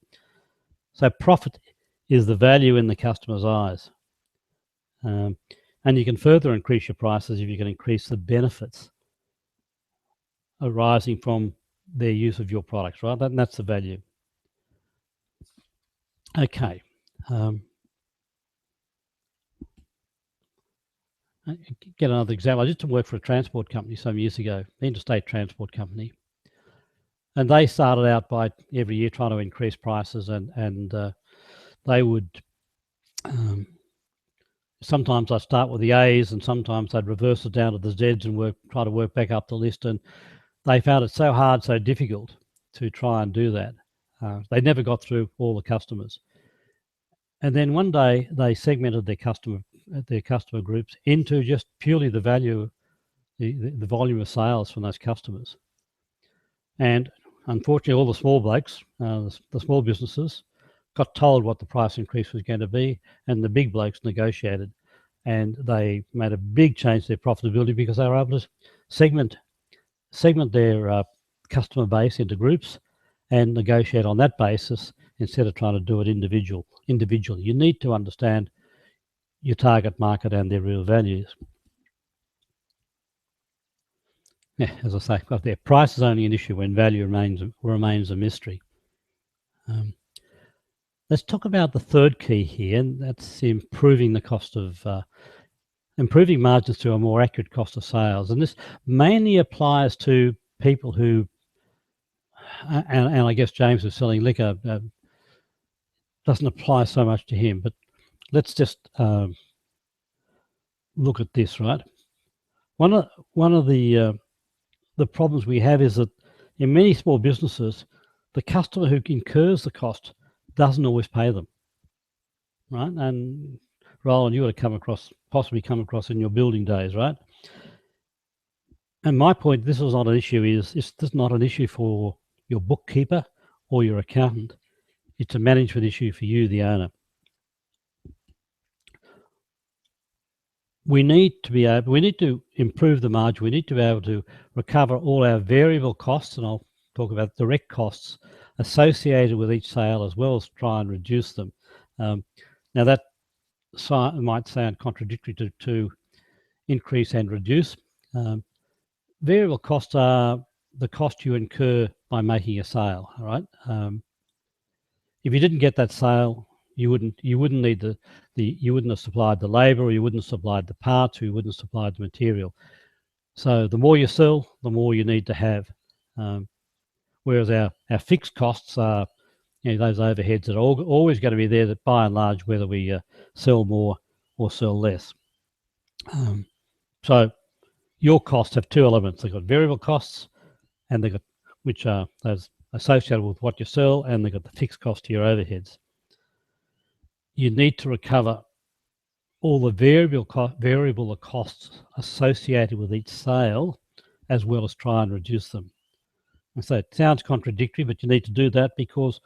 So profit is the value in the customer's eyes. And you can further increase your prices if you can increase the benefits arising from their use of your products, right? And that's the value. Okay. Get another example. I used to work for a transport company some years ago, interstate transport company. And they started out by every year trying to increase prices, and they would sometimes I'd start with the A's and sometimes I'd reverse it down to the Z's and try to work back up the list. And they found it so hard, so difficult to try and do that. They never got through all the customers. And then one day they segmented their customer groups into just purely the value, the volume of sales from those customers. And unfortunately, all the small blokes, the small businesses, got told what the price increase was going to be, and the big blokes negotiated. and they made a big change to their profitability because they were able to segment their customer base into groups and negotiate on that basis instead of trying to do it individually. You need to understand your target market and their real values. Yeah, as I say, their price is only an issue when value remains a mystery. Let's talk about the third key here, and that's improving the cost of improving margins to a more accurate cost of sales. And this mainly applies to people who, and I guess James was selling liquor, doesn't apply so much to him, but let's just look at this, right? One of the problems we have is that in many small businesses, the customer who incurs the cost doesn't always pay them, right? And Roland, you would have possibly come across in your building days, right? And my point, this is not an issue, this is not an issue for your bookkeeper or your accountant. It's a management issue for you, the owner. We need to improve the margin. We need to be able to recover all our variable costs, and I'll talk about direct costs associated with each sale, as well as try and reduce them. Now that might sound contradictory to increase and reduce. Variable costs are the cost you incur by making a sale. All right. If you didn't get that sale, you wouldn't have supplied the labor, or you wouldn't have supplied the parts, or you wouldn't have supplied the material. So the more you sell, the more you need to have. Whereas our fixed costs are, those overheads that are always going to be there, that by and large, whether we sell more or sell less. So your costs have two elements. They've got variable costs, and they've got, which are those associated with what you sell, and they've got the fixed cost to your overheads. You need to recover all the variable costs associated with each sale, as well as try and reduce them. And so it sounds contradictory, but you need to do that, because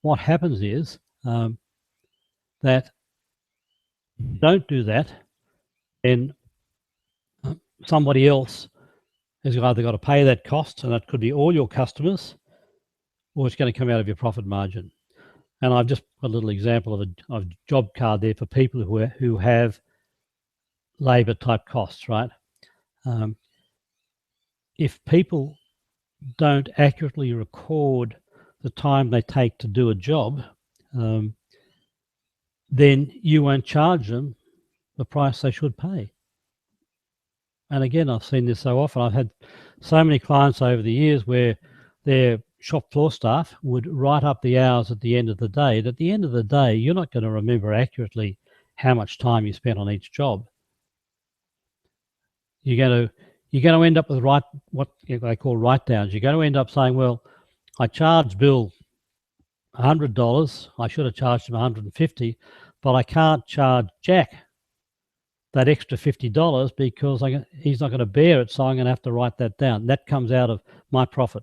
what happens is that if you don't do that, then somebody else has either got to pay that cost, and that could be all your customers, or it's going to come out of your profit margin. And I've just put a little example of a job card there for people who have labour type costs, right? If people don't accurately record the time they take to do a job, then you won't charge them the price they should pay. And again, I've seen this so often. I've had so many clients over the years where their shop floor staff would write up the hours at the end of the day. And at the end of the day, you're not going to remember accurately how much time you spent on each job. You're going to end up with what they call write downs. You're going to end up saying, well, I charged Bill $100. I should have charged him $150, but I can't charge Jack that extra $50 because he's not going to bear it, so I'm going to have to write that down. That comes out of my profit.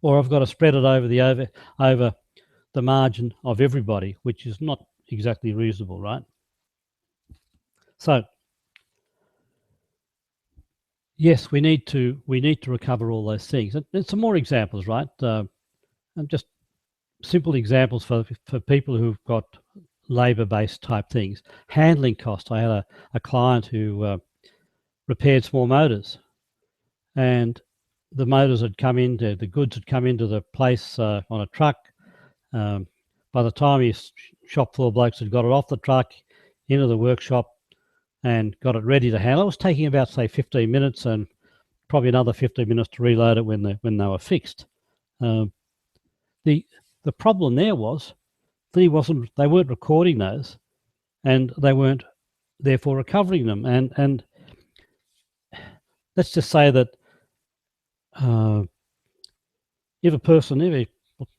Or I've got to spread it over the margin of everybody, which is not exactly reasonable, right? So yes, we need to recover all those things. And some more examples, right? And just simple examples for people who've got labour-based type things. Handling costs. I had a client who repaired small motors, and the motors had come into, the goods had come into the place on a truck. By the time his shop floor blokes had got it off the truck, into the workshop, and got it ready to handle, it was taking about, say, 15 minutes, and probably another 15 minutes to reload it when they were fixed. The problem there was that they weren't recording those, and they weren't therefore recovering them. And let's just say that if a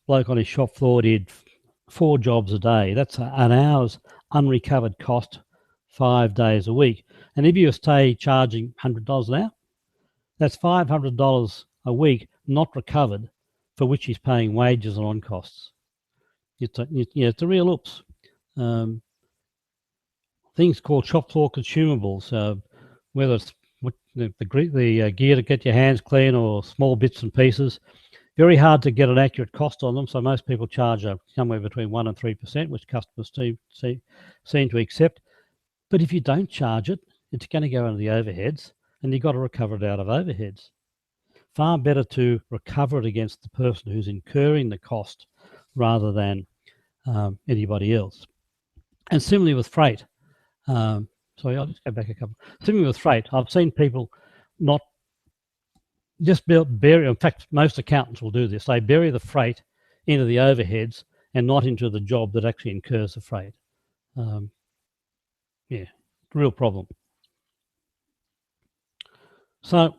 bloke on his shop floor did 4 jobs a day, that's an hour's unrecovered cost 5 days a week. And if you stay charging $100 an hour, that's $500 a week not recovered, for which he's paying wages and on costs. It's a real oops. things called shop floor consumables, whether it's the gear to get your hands clean or small bits and pieces. Very hard to get an accurate cost on them, so most people charge somewhere between 1% and 3%, which customers seem to accept. But if you don't charge it, it's going to go into the overheads, and you've got to recover it out of overheads. Far better to recover it against the person who's incurring the cost rather than anybody else. And similarly with freight. Sorry, I'll just go back a couple. Similarly with freight, I've seen people not just bury, in fact, most accountants will do this. They bury the freight into the overheads and not into the job that actually incurs the freight. Yeah, real problem. So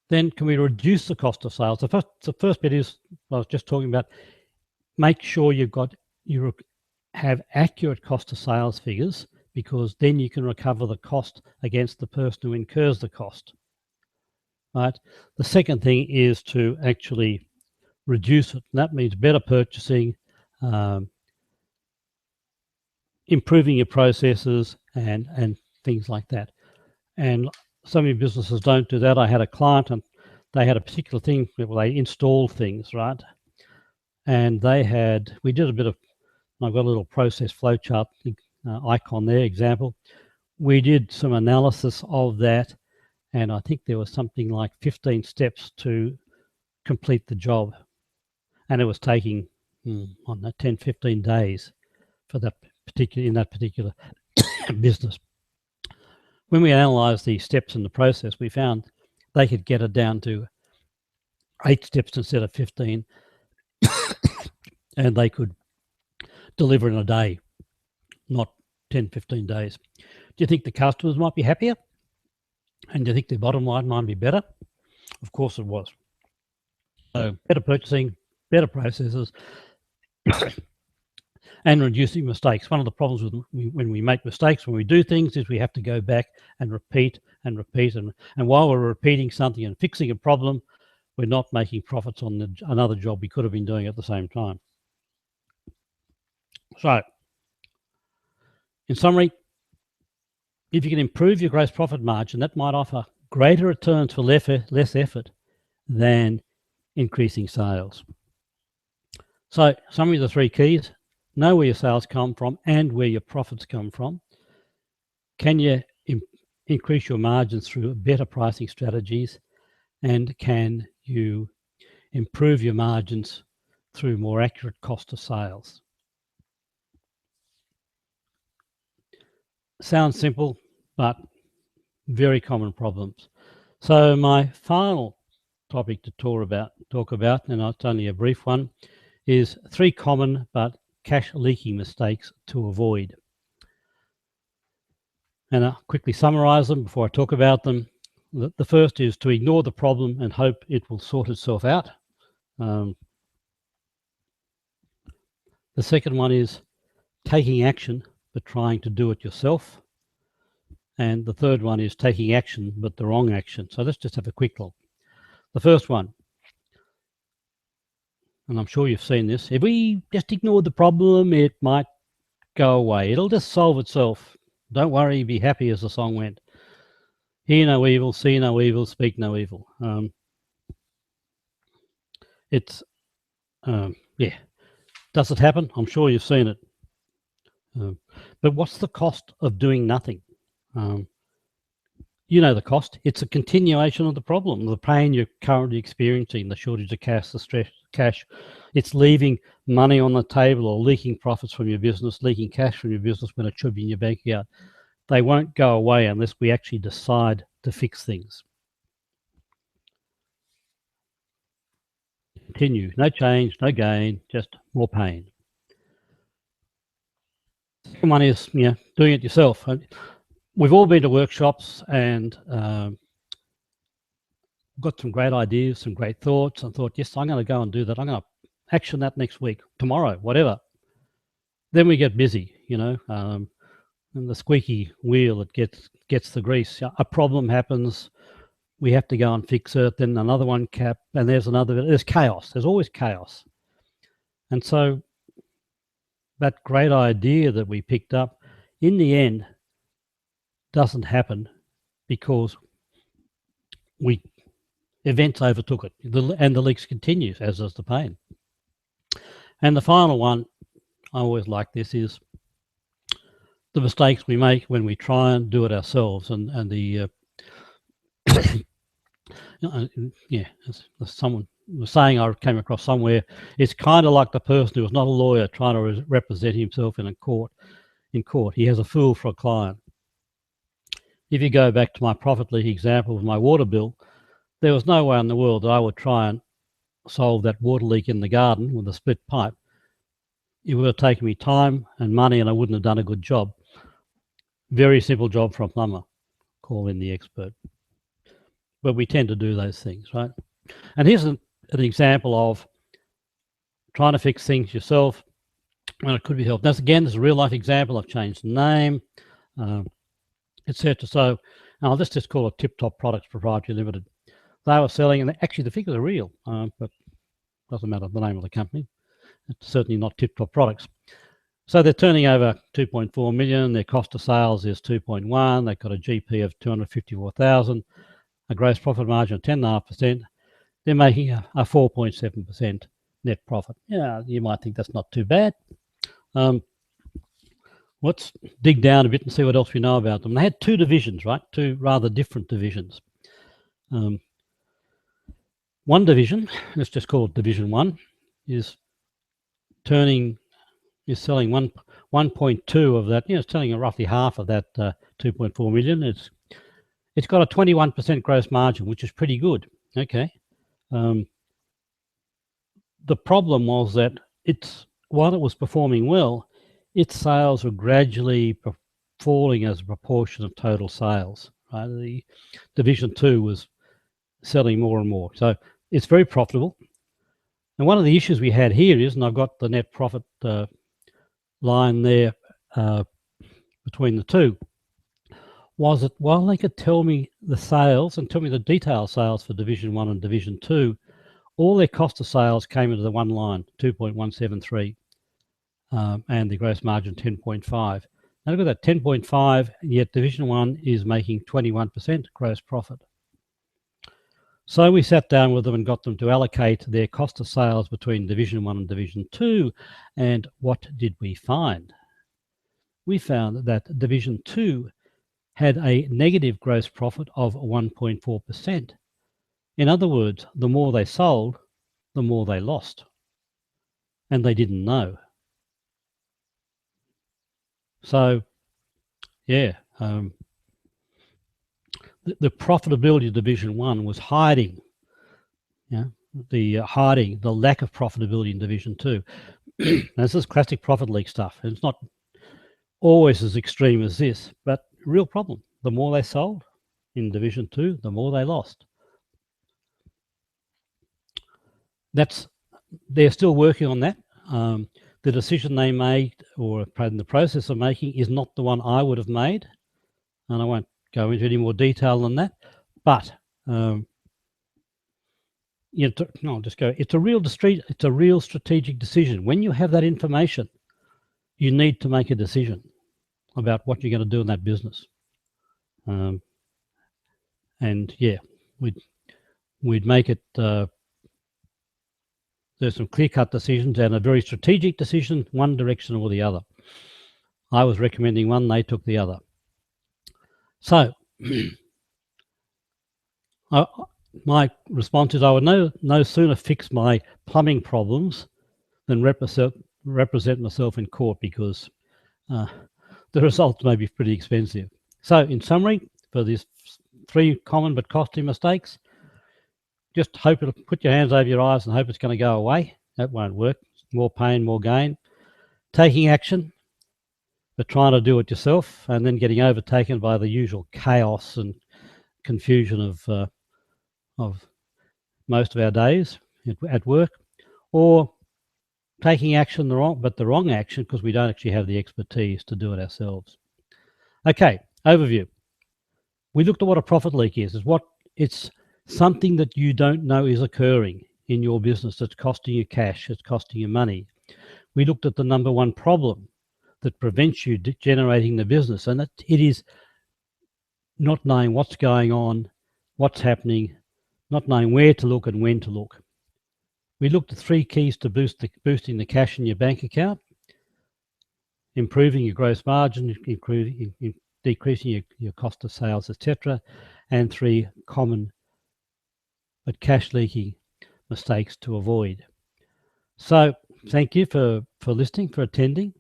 then can we reduce the cost of sales? The first bit is, I was just talking about, make sure you have accurate cost of sales figures, because then you can recover the cost against the person who incurs the cost. Right. The second thing is to actually reduce it. And that means better purchasing, improving your processes, and things like that. And some of your businesses don't do that. I had a client, and they had a particular thing where they installed things, right? And we did a bit of, I've got a little process flowchart icon there, example. We did some analysis of that, and I think there was something like 15 steps to complete the job. And it was taking, 10, 15 days for that particular business. When we analysed the steps in the process, we found they could get it down to 8 steps instead of 15, and they could deliver in a day, not 10, 15 days. Do you think the customers might be happier? And do you think their bottom line might be better? Of course it was. So better purchasing, better processes, and reducing mistakes. One of the problems when we make mistakes, when we do things, is we have to go back and repeat and repeat. And while we're repeating something and fixing a problem, we're not making profits on another job we could have been doing at the same time. So, in summary, if you can improve your gross profit margin, that might offer greater returns for less effort than increasing sales. So, summary of the 3 keys: know where your sales come from and where your profits come from. Can you increase your margins through better pricing strategies? And can you improve your margins through more accurate cost of sales? Sounds simple, but very common problems. So my final topic to talk about, and it's only a brief one, is 3 common but cash leaking mistakes to avoid. And I'll quickly summarize them before I talk about them. The first is to ignore the problem and hope it will sort itself out. The second one is taking action but trying to do it yourself. And the third one is taking action but the wrong action. So let's just have a quick look. The first one, and I'm sure you've seen this: if we just ignore the problem, it might go away. It'll just solve itself. Don't worry, be happy, as the song went. Hear no evil, see no evil, speak no evil. Yeah. Does it happen? I'm sure you've seen it. But what's the cost of doing nothing? You know the cost. It's a continuation of the problem, the pain you're currently experiencing, the shortage of cash, the stress, cash. It's leaving money on the table or leaking profits from your business, leaking cash from your business when it should be in your bank account. They won't go away unless we actually decide to fix things. Continue. No change, no gain, just more pain. The second one is, doing it yourself. We've all been to workshops and got some great ideas, some great thoughts, and thought, yes, I'm going to go and do that. I'm going to action that next week, tomorrow, whatever. Then we get busy, and the squeaky wheel, it gets the grease. A problem happens, we have to go and fix it. Then another one and there's chaos. There's always chaos. And so that great idea that we picked up, in the end, doesn't happen because events overtook it, and the leaks continues, as does the pain. And the final one, I always like this, is the mistakes we make when we try and do it ourselves. And the yeah, as someone was saying, I came across somewhere, it's kind of like the person who is not a lawyer trying to represent himself in court. He has a fool for a client. If you go back to my profit leak example of my water bill, there was no way in the world that I would try and solve that water leak in the garden with a split pipe. It would have taken me time and money, and I wouldn't have done a good job. Very simple job for a plumber. Call in the expert. But we tend to do those things, right? And here's an example of trying to fix things yourself when it could be helped. Now, again, this is a real life example. I've changed the name, etc. So I'll just call it Tip Top Products Proprietary Limited. They were selling, and actually the figures are real, but doesn't matter the name of the company. It's certainly not Tip Top Products. So they're turning over 2.4 million. Their cost of sales is 2.1. They've got a GP of 254,000, a gross profit margin of 10.5%. They're making a 4.7% net profit. Yeah, you might think that's not too bad. Let's dig down a bit and see what else we know about them. They had two divisions, right? Two rather different divisions. One division, let's just call it Division 1, is selling 1.2 of that. It's selling roughly half of that 2.4 million. It's got a 21% gross margin, which is pretty good. Okay. The problem was that while it was performing well, its sales were gradually falling as a proportion of total sales. Right? The Division 2 was selling more and more. So it's very profitable. And one of the issues we had here is, and I've got the net profit line there between the two, was that while they could tell me the sales and tell me the detailed sales for Division 1 and Division 2, all their cost of sales came into the one line, 2.173, and the gross margin 10.5. Now look at that, 10.5, yet Division 1 is making 21% gross profit. So we sat down with them and got them to allocate their cost of sales between Division 1 and Division 2. And what did we find? We found that Division 2 had a negative gross profit of 1.4%. In other words, the more they sold, the more they lost. And they didn't know. So, yeah, the profitability of Division 1 was hiding, the lack of profitability in Division 2. This is classic profit leak stuff. It's not always as extreme as this, but real problem. The more they sold in Division 2, the more they lost. They're still working on that. The decision they made, or in the process of making, is not the one I would have made, and I won't go into any more detail than that. But I'll just go. It's a real strategic decision. When you have that information, you need to make a decision about what you're going to do in that business. And yeah, we'd make it. There's some clear-cut decisions and a very strategic decision, one direction or the other. I was recommending one, they took the other. So my response is I would no sooner fix my plumbing problems than represent myself in court, because the results may be pretty expensive. So in summary, for these 3 common but costly mistakes, just put your hands over your eyes and hope it's going to go away. That won't work. More pain, more gain. Taking action, but trying to do it yourself, and then getting overtaken by the usual chaos and confusion of most of our days at work, or taking action the wrong action because we don't actually have the expertise to do it ourselves. Okay, overview. We looked at what a profit leak is. It's something that you don't know is occurring in your business that's costing you cash, it's costing you money. we looked at the number one problem that prevents you generating the business, and it is not knowing what's going on, what's happening, not knowing where to look and when to look. We looked at 3 keys to boosting the cash in your bank account: improving your gross margin, decreasing your cost of sales, etc., and 3 common but cash leaking mistakes to avoid. So thank you for listening, for attending.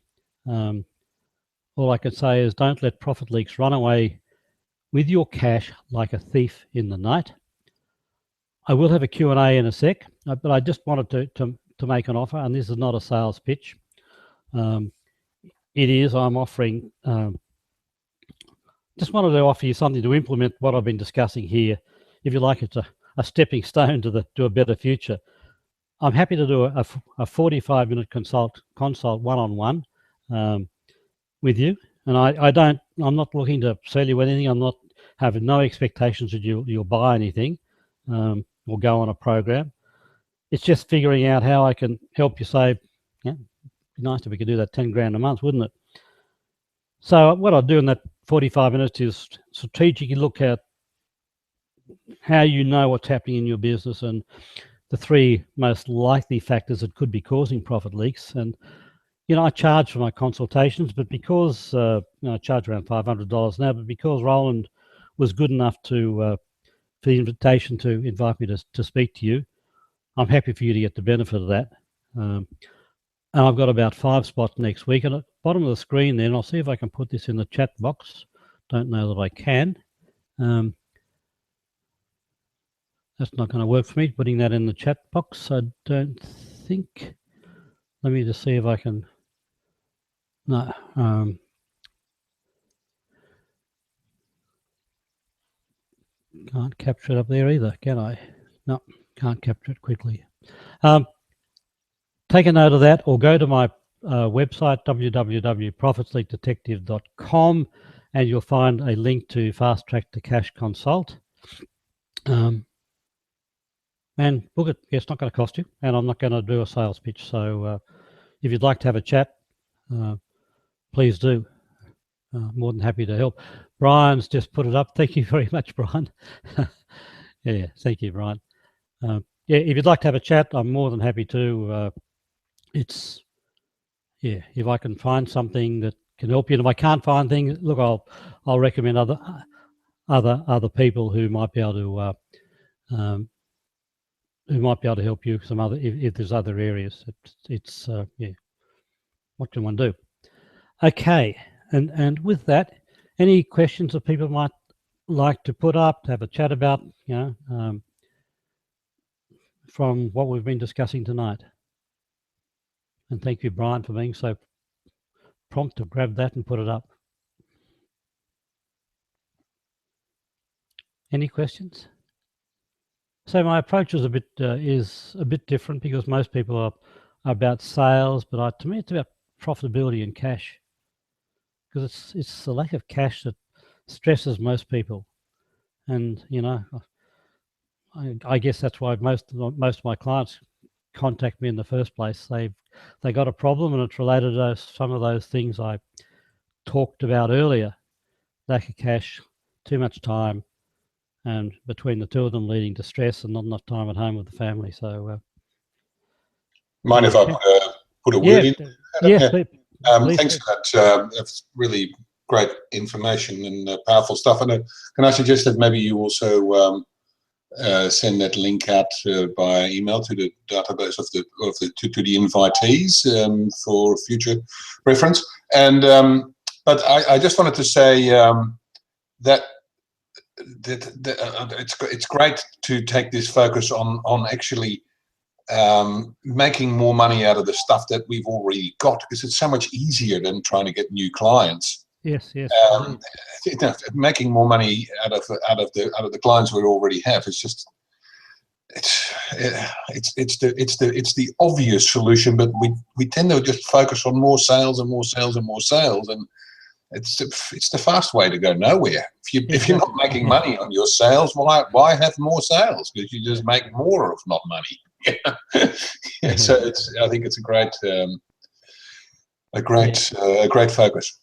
All I can say is don't let profit leaks run away with your cash like a thief in the night. I will have a Q&A in a sec, but I just wanted to make an offer, and this is not a sales pitch. I'm offering, just wanted to offer you something to implement what I've been discussing here. If you like, it's a stepping stone to a better future. I'm happy to do a 45-minute consult one-on-one with you, and I'm not looking to sell you anything. I'm not having no expectations that you'll buy anything or go on a program. It's just figuring out how I can help you save. Yeah, it'd be nice if we could do that 10 grand a month, wouldn't it? So what I'll do in that 45 minutes is strategically look at how you know what's happening in your business and the 3 most likely factors that could be causing profit leaks. And I charge for my consultations, but because I charge around $500 now, but because Roland was good enough for the invitation to invite me to speak to you, I'm happy for you to get the benefit of that. And I've got about 5 spots next week. And at the bottom of the screen there, and I'll see if I can put this in the chat box. Don't know that I can. That's not going to work for me, putting that in the chat box. I don't think. Let me just see if I can. No. Can't capture it up there either, can I? No, can't capture it quickly. Take a note of that, or go to my website, www.profitsleakdetective.com, and you'll find a link to Fast Track to Cash Consult. And book it. It's not going to cost you, and I'm not going to do a sales pitch. So if you'd like to have a chat, please do. More than happy to help. Brian's just put it up. Thank you very much, Brian. Yeah, thank you, Brian. Yeah, if you'd like to have a chat, I'm more than happy to. If I can find something that can help you, and if I can't find things, look, I'll recommend other people who might be able to help you. Some other, if there's other areas, what can one do? Okay, and with that, any questions that people might like to put up, to have a chat about, from what we've been discussing tonight. And thank you, Brian, for being so prompt to grab that and put it up. Any questions? So my approach is a bit different, because most people are about sales, but to me it's about profitability and cash, because it's the lack of cash that stresses most people. And I guess that's why most of my clients contact me in the first place. They got a problem, and it's related to some of those things I talked about earlier: lack of cash, too much time, and between the two of them leading to stress and not enough time at home with the family. So mind if I put a word in? Yeah. Please. Thanks for that. That's really great information and powerful stuff. And can I suggest that maybe you also send that link out by email to the database to the invitees for future reference. And but I just wanted to say that it's great to take this focus on actually making more money out of the stuff that we've already got, because it's so much easier than trying to get new clients. Yes. Making more money out of the clients we already have is just it's the obvious solution, but we tend to just focus on more sales and more sales and more sales, and it's the fast way to go nowhere. If you're not making money on your sales, why have more sales? Because you just make more of not money. So I think it's a great a great focus.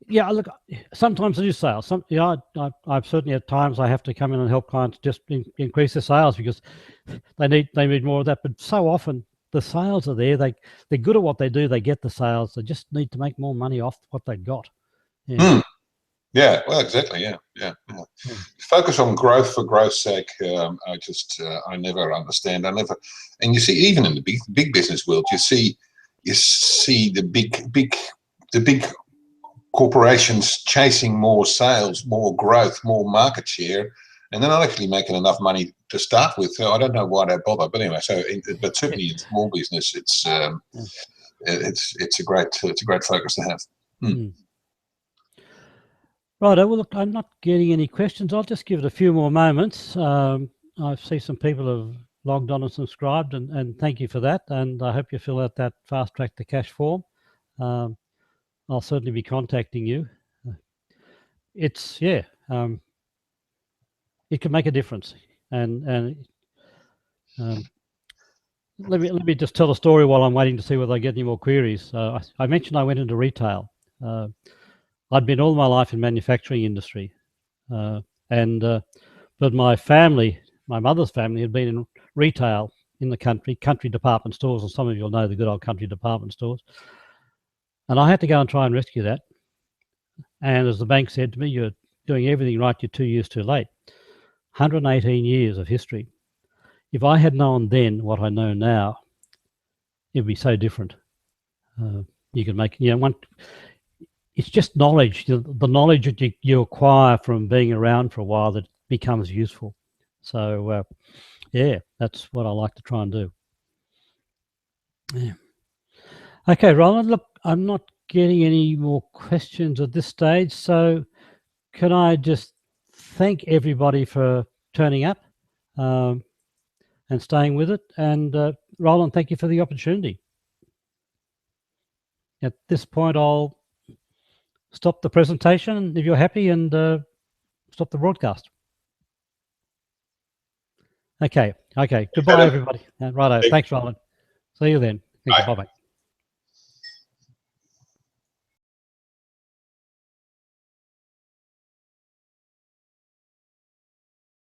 Yeah, look, sometimes I do sales. I've certainly at times I have to come in and help clients just increase their sales because they need more of that. But so often the sales are there. They're good at what they do. They get the sales. They just need to make more money off what they've got. Yeah. Yeah, well, exactly. Yeah. Focus on growth for growth's sake. I never understand. And you see, even in the big business world, you see the big corporations chasing more sales, more growth, more market share, and they're not actually making enough money to start with. So I don't know why they bother. But anyway, but certainly in small business, it's a great focus to have. Right. Well, look, I'm not getting any questions. I'll just give it a few more moments. I see some people have logged on and subscribed, and thank you for that. And I hope you fill out that Fast Track to Cash form. I'll certainly be contacting you. It can make a difference. And let me just tell a story while I'm waiting to see whether I get any more queries. I mentioned I went into retail. I'd been all my life in manufacturing industry, but my mother's family had been in retail in the country department stores, and some of you'll know the good old country department stores. And I had to go and try and rescue that. And as the bank said to me, "You're doing everything right. You're 2 years too late." 118 years of history. If I had known then what I know now, it'd be so different. You can make, it's just knowledge, the knowledge that you acquire from being around for a while that becomes useful. So, that's what I like to try and do. Yeah. Okay, Roland, look, I'm not getting any more questions at this stage. So can I just thank everybody for turning up and staying with it? And Roland, thank you for the opportunity. At this point, I'll stop the presentation if you're happy, and stop the broadcast. Okay. Goodbye, everybody. Righto. Thanks, Roland. See you then. Bye-bye.